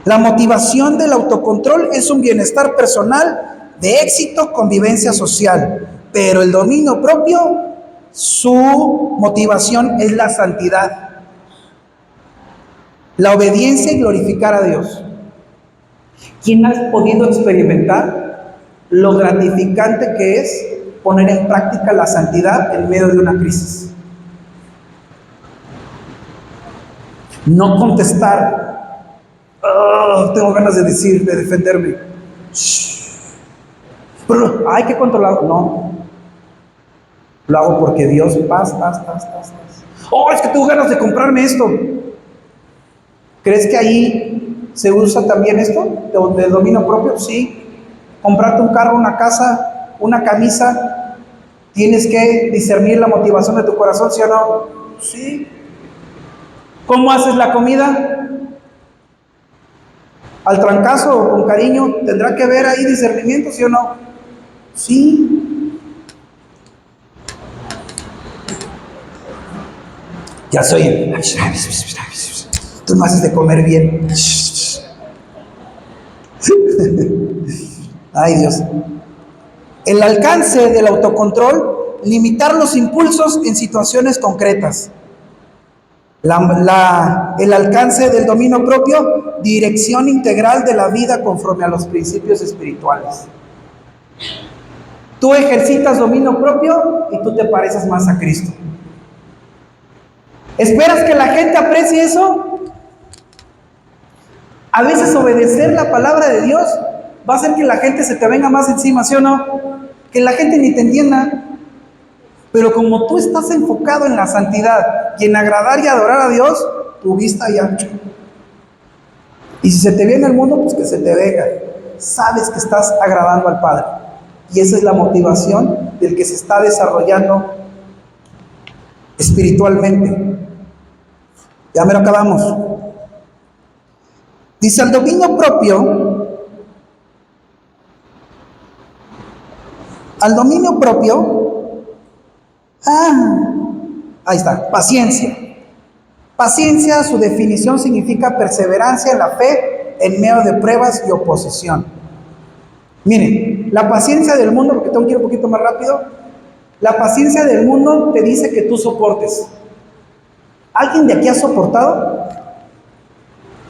S1: La motivación del autocontrol es un bienestar personal de éxito, convivencia social, pero el dominio propio, su motivación es la santidad, la obediencia y glorificar a Dios. ¿Quién ha podido experimentar lo gratificante que es poner en práctica la santidad en medio de una crisis? No contestar, tengo ganas de decir, de defenderme. Pero hay que controlarlo. No. Lo hago porque Dios, paz. Es que tengo ganas de comprarme esto. ¿Crees que ahí se usa también esto? ¿Del dominio propio? Sí. Comprarte un carro, una casa, una camisa. Tienes que discernir la motivación de tu corazón, ¿sí o no? Sí. ¿Cómo haces la comida? Al trancazo o con cariño, ¿tendrá que ver ahí discernimiento, sí o no? Sí. Ya soy. Tú no haces de comer bien. Ay, Dios. El alcance del autocontrol, limitar los impulsos en situaciones concretas. El alcance del dominio propio, dirección integral de la vida conforme a los principios espirituales. Tú ejercitas dominio propio y tú te pareces más a Cristo. ¿Esperas que la gente aprecie eso? A veces obedecer la palabra de Dios va a hacer que la gente se te venga más encima, ¿sí o no? Que la gente ni te entienda. Pero como tú estás enfocado en la santidad y en agradar y adorar a Dios, tu vista ya. Y si se te viene el mundo, pues que se te venga. Sabes que estás agradando al Padre. Y esa es la motivación del que se está desarrollando espiritualmente. Ya me lo acabamos. Dice, el dominio propio, ahí está, paciencia. Paciencia, su definición significa perseverancia en la fe en medio de pruebas y oposición. Miren, la paciencia del mundo, porque tengo que ir un poquito más rápido, la paciencia del mundo te dice que tú soportes. ¿Alguien de aquí ha soportado?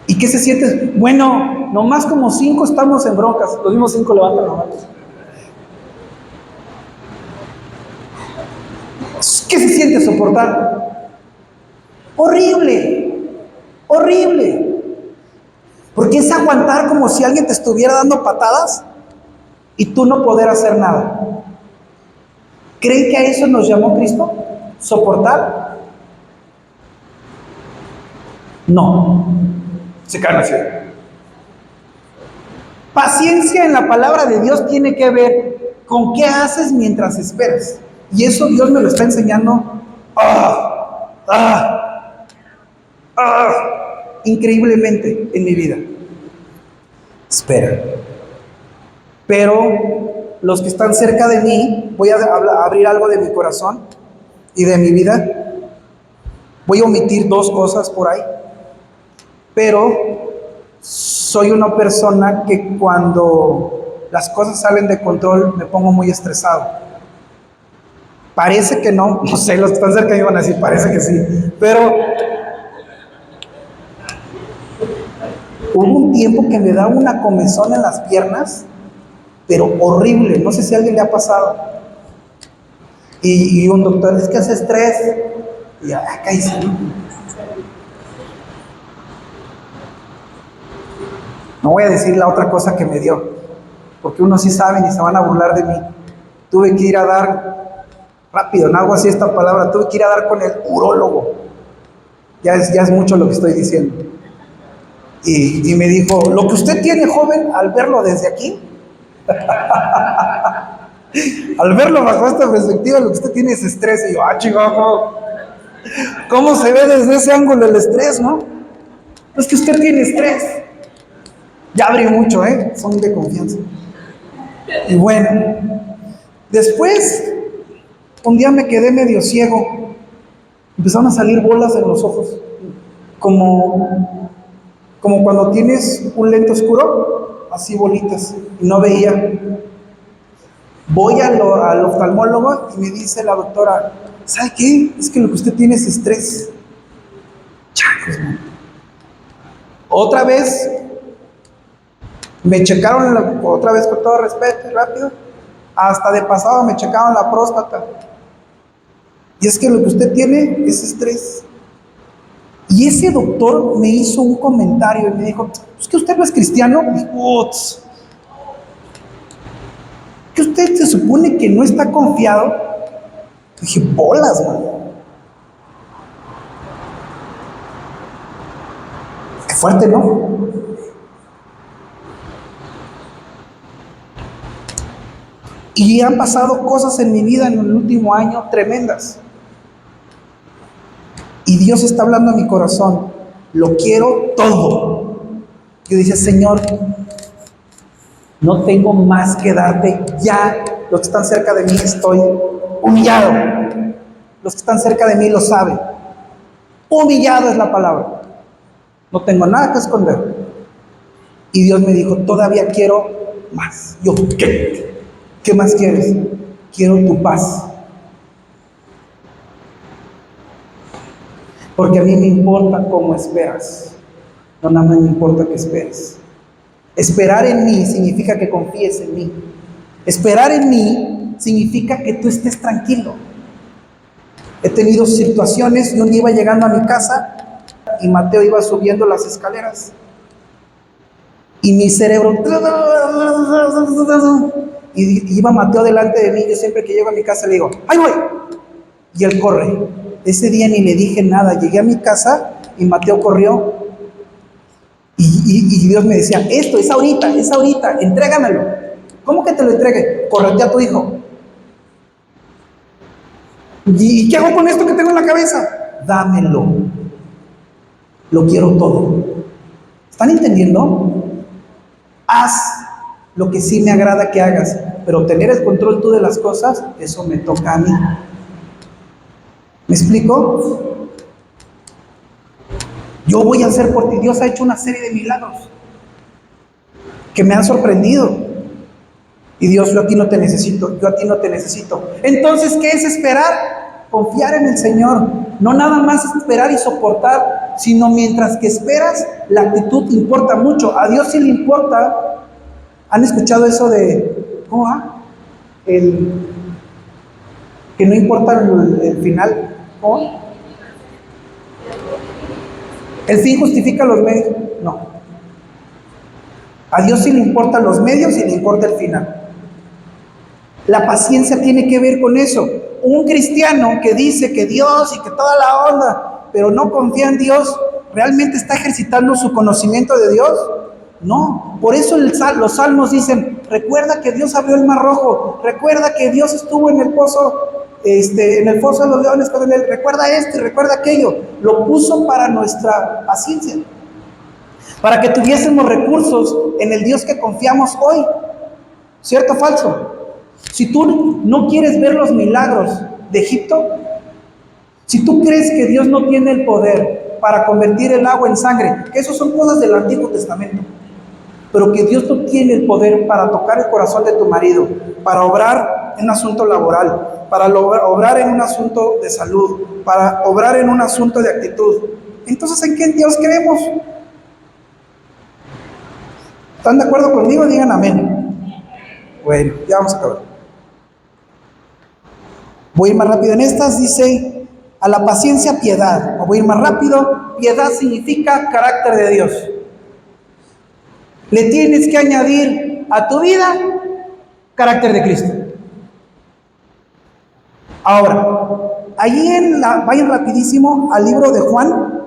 S1: ¿Y qué se siente? Bueno, nomás como 5 estamos en broncas. Los mismos 5 levantan la mano. ¿Qué se siente soportar? Horrible, horrible. Porque es aguantar como si alguien te estuviera dando patadas y tú no poder hacer nada. ¿Creen que a eso nos llamó Cristo? ¿Soportar? No. Se caen así. Paciencia en la palabra de Dios tiene que ver con qué haces mientras esperas. Y eso Dios me lo está enseñando increíblemente en mi vida. Espera. Pero los que están cerca de mí, voy a abrir algo de mi corazón y de mi vida. Voy a omitir 2 cosas por ahí. Pero soy una persona que cuando las cosas salen de control me pongo muy estresado. Parece que no sé, los que están cerca me van a decir, parece que sí, pero hubo un tiempo que me da una comezón en las piernas, pero horrible, no sé si a alguien le ha pasado. Y un doctor, es que hace estrés, y acá hice, no voy a decir la otra cosa que me dio, porque unos sí saben y se van a burlar de mí. tuve que ir a dar, rápido, no hago así esta palabra, tuve que ir a dar con el urólogo. Ya es mucho lo que estoy diciendo. Y me dijo, lo que usted tiene, joven, al verlo desde aquí, al verlo bajo esta perspectiva, lo que usted tiene es estrés. Y yo, chico, ¿cómo se ve desde ese ángulo el estrés, no? Es que usted tiene estrés. Ya abrí mucho, son de confianza. Y bueno, después, un día me quedé medio ciego. Empezaron a salir bolas en los ojos, como cuando tienes un lente oscuro, así bolitas, y no veía. Voy al oftalmólogo y me dice la doctora, ¿sabe qué? Es que lo que usted tiene es estrés. Chacos, man. Otra vez, me checaron, otra vez con todo respeto y rápido, hasta de pasado me checaron la próstata. Y es que lo que usted tiene es estrés. Y ese doctor me hizo un comentario y me dijo, ¿es que usted no es cristiano? Y dijo, ¿que usted se supone que no está confiado? Y dije, bolas, man. Qué fuerte, ¿no? Y han pasado cosas en mi vida en el último año tremendas. Y Dios está hablando a mi corazón. Lo quiero todo. Yo dije, Señor, no tengo más que darte. Ya, los que están cerca de mí, estoy humillado. Los que están cerca de mí lo saben. Humillado es la palabra. No tengo nada que esconder. Y Dios me dijo, todavía quiero más. Yo, ¿qué? ¿Qué más quieres? Quiero tu paz. Porque a mí me importa cómo esperas. No nada más me importa que esperes. Esperar en mí significa que confíes en mí. Esperar en mí significa que tú estés tranquilo. He tenido situaciones, yo un día iba llegando a mi casa y Mateo iba subiendo las escaleras. Y mi cerebro... Y iba Mateo delante de mí. Yo siempre que llego a mi casa le digo, ¡ahí voy! Y él corre. Ese día ni le dije nada. Llegué a mi casa y Mateo corrió. Y Dios me decía, esto es ahorita, entrégamelo. ¿Cómo que te lo entregue? Correte a tu hijo. ¿Y qué hago con esto que tengo en la cabeza? Dámelo. Lo quiero todo. ¿Están entendiendo? Haz lo que sí me agrada que hagas, pero tener el control tú de las cosas, eso me toca a mí. ¿Me explico? Yo voy a hacer por ti. Dios ha hecho una serie de milagros que me han sorprendido. Y Dios, yo a ti no te necesito, yo a ti no te necesito. Entonces, ¿qué es esperar? Confiar en el Señor. No nada más esperar y soportar, sino mientras que esperas, la actitud importa mucho. A Dios sí le importa. ¿Han escuchado eso de, cómo va? Que no importa el final. ¿Cómo? ¿El fin justifica los medios? No. A Dios sí le importan los medios y le importa el final. La paciencia tiene que ver con eso. Un cristiano que dice que Dios y que toda la onda, pero no confía en Dios, ¿realmente está ejercitando su conocimiento de Dios? No. Por eso los salmos dicen, recuerda que Dios abrió el mar rojo, recuerda que Dios estuvo en el pozo, en el foso de los leones con él, recuerda esto y recuerda aquello. Lo puso para nuestra paciencia, para que tuviésemos recursos en el Dios que confiamos hoy. ¿Cierto o falso? Si tú no quieres ver los milagros de Egipto, si tú crees que Dios no tiene el poder para convertir el agua en sangre, que eso son cosas del Antiguo Testamento, pero que Dios no tiene el poder para tocar el corazón de tu marido, para obrar en un asunto laboral, para obrar en un asunto de salud, para obrar en un asunto de actitud, entonces ¿en qué Dios creemos? ¿Están de acuerdo conmigo? Digan amén. Bueno, ya vamos a acabar. Voy a ir más rápido en estas. Dice, a la paciencia piedad. Voy a ir más rápido. Piedad significa carácter de Dios. Le tienes que añadir a tu vida carácter de Cristo. Ahora, ahí vayan rapidísimo al libro de Juan.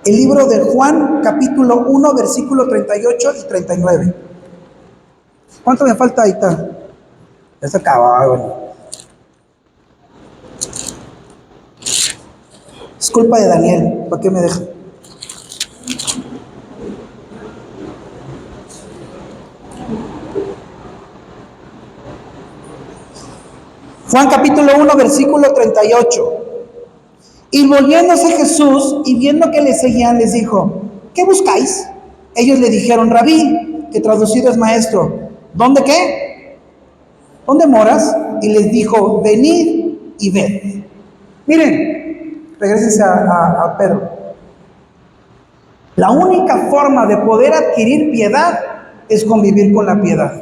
S1: El libro de Juan, capítulo 1, versículo 38 y 39. ¿Cuánto me falta? Ahí está. Ya se acaba, bueno. Es culpa de Daniel, ¿para qué me deja? Juan capítulo 1, versículo 38. Y volviéndose Jesús y viendo que le seguían, les dijo: ¿qué buscáis? Ellos le dijeron: Rabí, que traducido es maestro. ¿Dónde qué? ¿Dónde moras? Y les dijo: venid y ved. Miren, regresense a Pedro. La única forma de poder adquirir piedad es convivir con la piedad.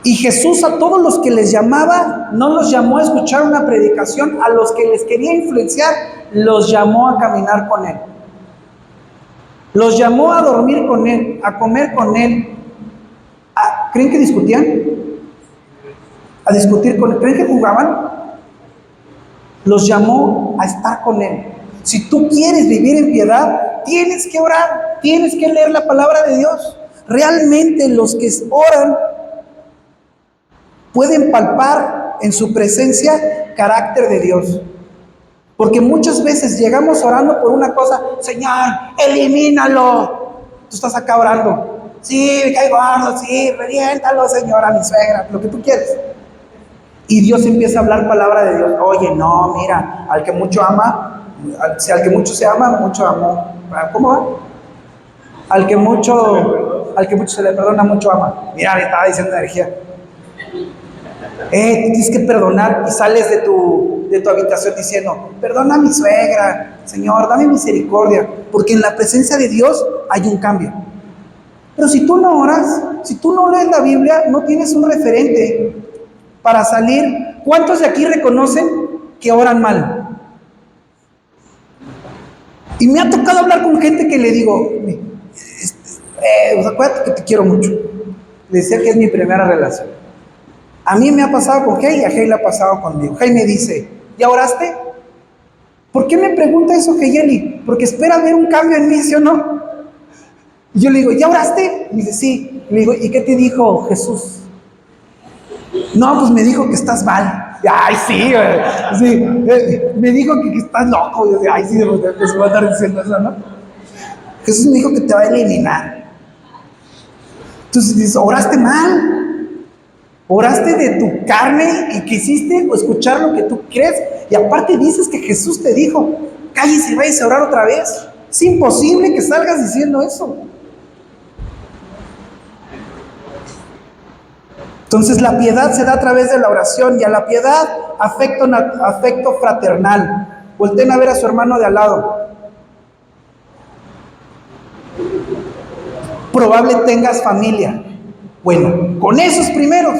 S1: Y Jesús a todos los que les llamaba, no los llamó a escuchar una predicación, a los que les quería influenciar, los llamó a caminar con Él. Los llamó a dormir con Él, a comer con Él. ¿Creen que discutían? A discutir con Él. ¿Creen que jugaban? Los llamó a estar con Él. Si tú quieres vivir en piedad, tienes que orar, tienes que leer la palabra de Dios. Realmente los que oran pueden palpar en su presencia carácter de Dios. Porque muchas veces llegamos orando por una cosa: Señor, elimínalo. Tú estás acá orando: sí, me cae gordo, sí, reviéntalo, Señor, a mi suegra, lo que tú quieres. Y Dios empieza a hablar palabra de Dios: oye, no, mira, al que mucho ama, al que mucho se ama, mucho amó. ¿Cómo va? Al que mucho se le perdona, mucho ama. Mira, le estaba diciendo energía. Tienes que perdonar, y sales de tu habitación diciendo: perdona a mi suegra, Señor, dame misericordia, porque en la presencia de Dios hay un cambio. Pero si tú no oras, si tú no lees la Biblia, no tienes un referente para salir. ¿Cuántos de aquí reconocen que oran mal? Y me ha tocado hablar con gente que le digo: acuérdate que te quiero mucho. Le decía que es mi primera relación. A mí me ha pasado con Hey, y a Hey le ha pasado conmigo. Hey me dice: ¿ya oraste? ¿Por qué me pregunta eso, Heyeli? Porque espera ver un cambio en mí, ¿sí o no? Y yo le digo: ¿ya oraste? Y me dice: sí. Le digo: ¿y qué te dijo Jesús? No, pues me dijo que estás mal. Ay, sí, sí. Me dijo que estás loco. Y yo decía: ay, sí, pues voy a estar diciendo eso, ¿no? Jesús me dijo que te va a eliminar. Entonces dices: oraste mal. Oraste de tu carne y quisiste escuchar lo que tú crees. Y aparte dices que Jesús te dijo: cállese y vayas a orar otra vez. Es imposible que salgas diciendo eso. Entonces la piedad se da a través de la oración, y a la piedad afecto fraternal. Volten a ver a su hermano de al lado. Probable tengas familia. Bueno, con esos primeros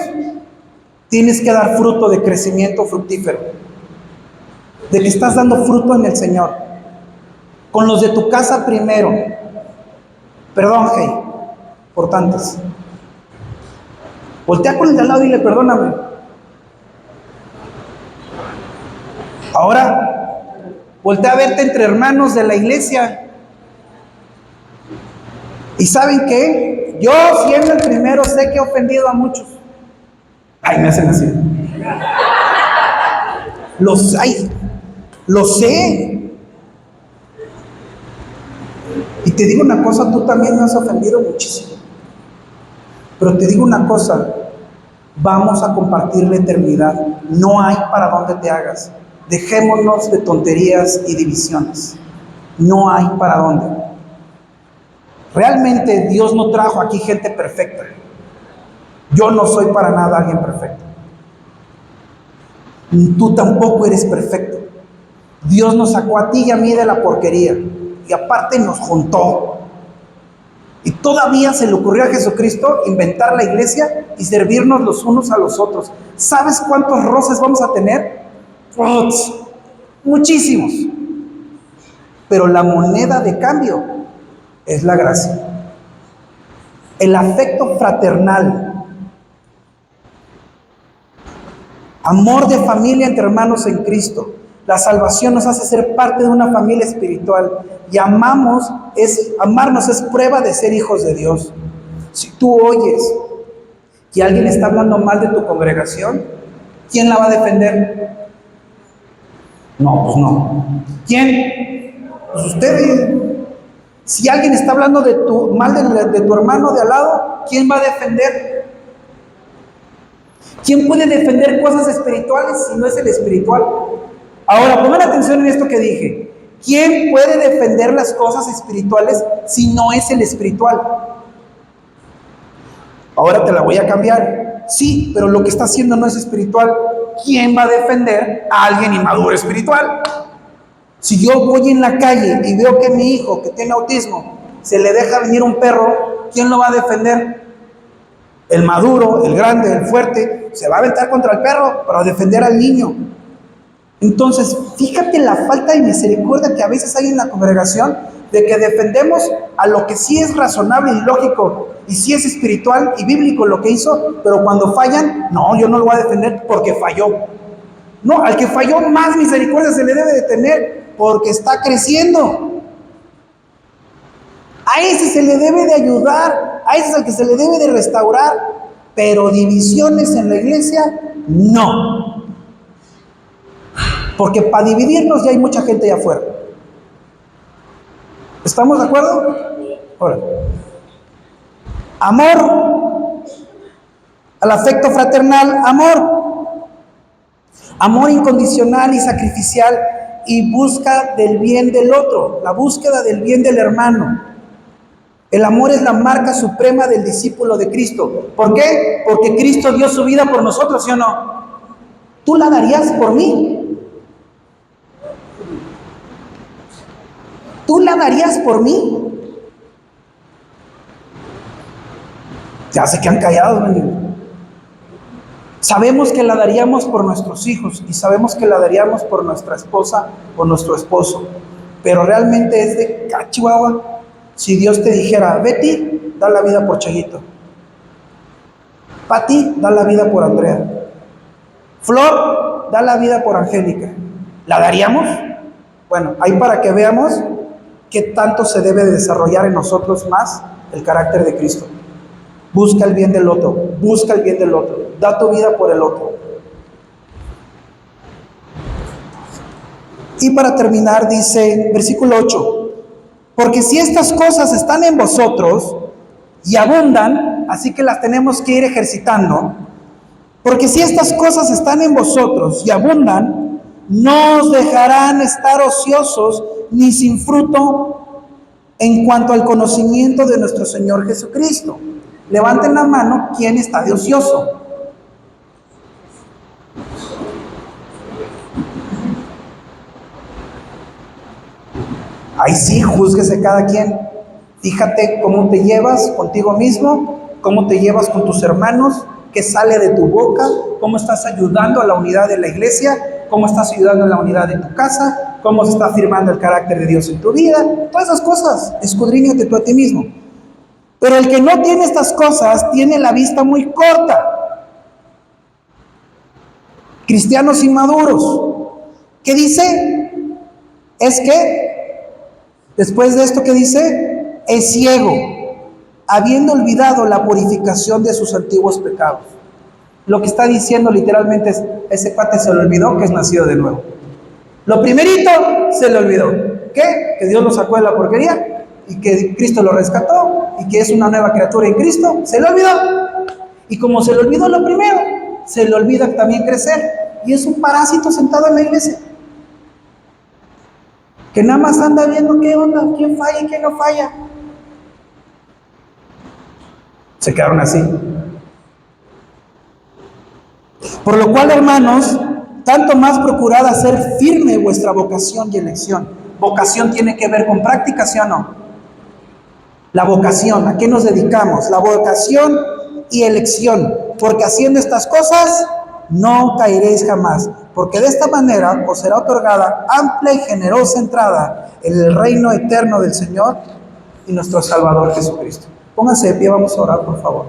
S1: tienes que dar fruto de crecimiento fructífero, de que estás dando fruto en el Señor. Con los de tu casa primero. Perdón, Hey, por tantos. Voltea con el de al lado y dile: perdóname. Ahora, voltea a verte entre hermanos de la iglesia. ¿Y saben qué? Yo, siendo el primero, sé que he ofendido a muchos. Ay, me hacen así. Lo sé. Y te digo una cosa: tú también me has ofendido muchísimo. Pero te digo una cosa: vamos a compartir la eternidad. No hay para dónde te hagas. Dejémonos de tonterías y divisiones. No hay para dónde. Realmente Dios no trajo aquí gente perfecta. Yo no soy para nada alguien perfecto. Tú tampoco eres perfecto. Dios nos sacó a ti y a mí de la porquería, y aparte nos juntó. Y todavía se le ocurrió a Jesucristo inventar la iglesia y servirnos los unos a los otros. ¿Sabes cuántos roces vamos a tener? Muchísimos. Pero la moneda de cambio es la gracia. El afecto fraternal. Amor de familia entre hermanos en Cristo. La salvación nos hace ser parte de una familia espiritual. Y amarnos es prueba de ser hijos de Dios. Si tú oyes que alguien está hablando mal de tu congregación, ¿quién la va a defender? No, pues no. ¿Quién? Pues ustedes. Si alguien está hablando mal de tu hermano de al lado, ¿quién va a defender? ¿Quién puede defender cosas espirituales si no es el espiritual? Ahora, pongan atención en esto que dije. ¿Quién puede defender las cosas espirituales si no es el espiritual? Ahora te la voy a cambiar. Sí, pero lo que está haciendo no es espiritual. ¿Quién va a defender a alguien inmaduro espiritual? Si yo voy en la calle y veo que mi hijo, que tiene autismo, se le deja venir un perro, ¿quién lo va a defender? El maduro, el grande, el fuerte, se va a aventar contra el perro para defender al niño. Entonces, fíjate la falta de misericordia que a veces hay en la congregación, de que defendemos a lo que sí es razonable y lógico, y sí es espiritual y bíblico lo que hizo, pero cuando fallan, no, yo no lo voy a defender porque falló. No, al que falló más misericordia se le debe de tener, porque está creciendo. A ese se le debe de ayudar, a ese es al que se le debe de restaurar, pero divisiones en la iglesia, no. Porque para dividirnos ya hay mucha gente allá afuera. ¿Estamos de acuerdo? Ahora, amor, al afecto fraternal, amor incondicional y sacrificial y busca del bien del otro, la búsqueda del bien del hermano. El amor es la marca suprema del discípulo de Cristo. ¿Por qué? Porque Cristo dio su vida por nosotros, ¿sí o no? ¿Tú la darías por mí? ¿Tú la darías por mí? Ya se quedan callados, bendigo. Sabemos que la daríamos por nuestros hijos y sabemos que la daríamos por nuestra esposa o nuestro esposo, pero realmente es de Chihuahua. Si Dios te dijera, Betty, da la vida por Chayito, Pati, da la vida por Andrea, Flor, da la vida por Angélica, ¿la daríamos? Bueno, ahí para que veamos qué tanto se debe desarrollar en nosotros más el carácter de Cristo. Busca el bien del otro, busca el bien del otro, da tu vida por el otro. Y para terminar dice, versículo 8, porque si estas cosas están en vosotros y abundan, así que las tenemos que ir ejercitando, porque si estas cosas están en vosotros y abundan, no os dejarán estar ociosos ni sin fruto en cuanto al conocimiento de nuestro Señor Jesucristo. Levanten la mano, ¿quién está de ocioso? Ahí sí, júzguese cada quien. Fíjate cómo te llevas contigo mismo, cómo te llevas con tus hermanos, qué sale de tu boca, cómo estás ayudando a la unidad de la iglesia, cómo estás ayudando a la unidad de tu casa, cómo se está afirmando el carácter de Dios en tu vida. Todas esas cosas, escudriñate tú a ti mismo. Pero el que no tiene estas cosas tiene la vista muy corta. Cristianos inmaduros. ¿Qué dice? Es que, después de esto que dice, es ciego, habiendo olvidado la purificación de sus antiguos pecados. Lo que está diciendo literalmente es, ese cuate se le olvidó que es nacido de nuevo. Lo primerito se le olvidó. ¿Qué? Que Dios lo sacó de la porquería y que Cristo lo rescató y que es una nueva criatura en Cristo. Se le olvidó. Y como se le olvidó lo primero, se le olvida también crecer. Y es un parásito sentado en la iglesia, que nada más anda viendo qué onda, quién falla y quién no falla. Se quedaron así. Por lo cual, hermanos, tanto más procurad hacer firme vuestra vocación y elección. Vocación tiene que ver con práctica, ¿sí o no? La vocación, ¿a qué nos dedicamos? La vocación y elección, porque haciendo estas cosas no caeréis jamás, porque de esta manera os será otorgada amplia y generosa entrada en el reino eterno del Señor y nuestro Salvador Jesucristo. Pónganse de pie, vamos a orar, por favor.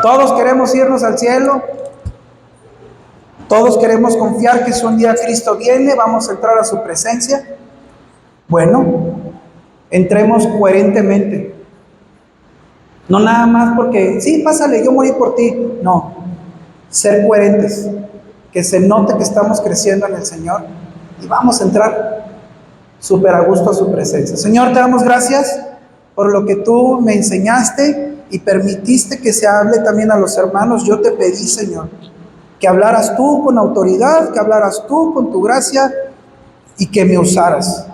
S1: Todos queremos irnos al cielo. Todos queremos confiar que si un día Cristo viene, vamos a entrar a su presencia. Bueno, entremos coherentemente. No nada más porque, sí, pásale, yo morí por ti. No, ser coherentes. Que se note que estamos creciendo en el Señor y vamos a entrar súper a gusto a su presencia. Señor, te damos gracias por lo que tú me enseñaste y permitiste que se hable también a los hermanos. Yo te pedí, Señor, que hablaras tú con autoridad, que hablaras tú con tu gracia y que me usaras.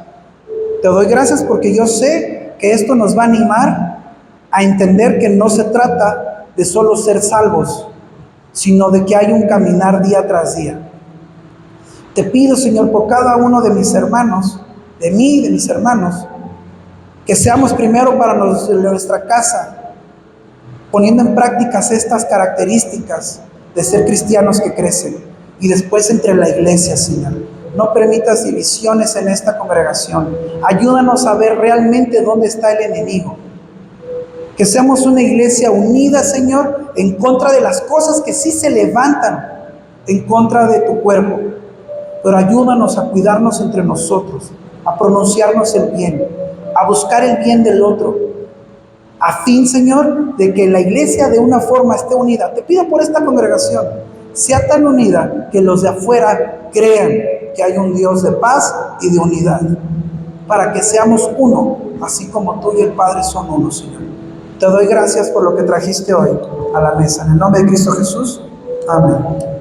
S1: Te doy gracias porque yo sé que esto nos va a animar a entender que no se trata de solo ser salvos, sino de que hay un caminar día tras día. Te pido, Señor, por cada uno de mis hermanos, de mí y de mis hermanos, que seamos primero para nuestra casa, poniendo en prácticas estas características de ser cristianos que crecen, y después entre la iglesia, Señor. No permitas divisiones en esta congregación. Ayúdanos a ver realmente dónde está el enemigo. Que seamos una iglesia unida, Señor, en contra de las cosas que sí se levantan en contra de tu cuerpo. Pero ayúdanos a cuidarnos entre nosotros, a pronunciarnos el bien, a buscar el bien del otro, a fin, Señor, de que la iglesia de una forma esté unida. Te pido por esta congregación, sea tan unida que los de afuera crean que hay un Dios de paz y de unidad, para que seamos uno, así como tú y el Padre son uno, Señor. Te doy gracias por lo que trajiste hoy a la mesa. En el nombre de Cristo Jesús. Amén.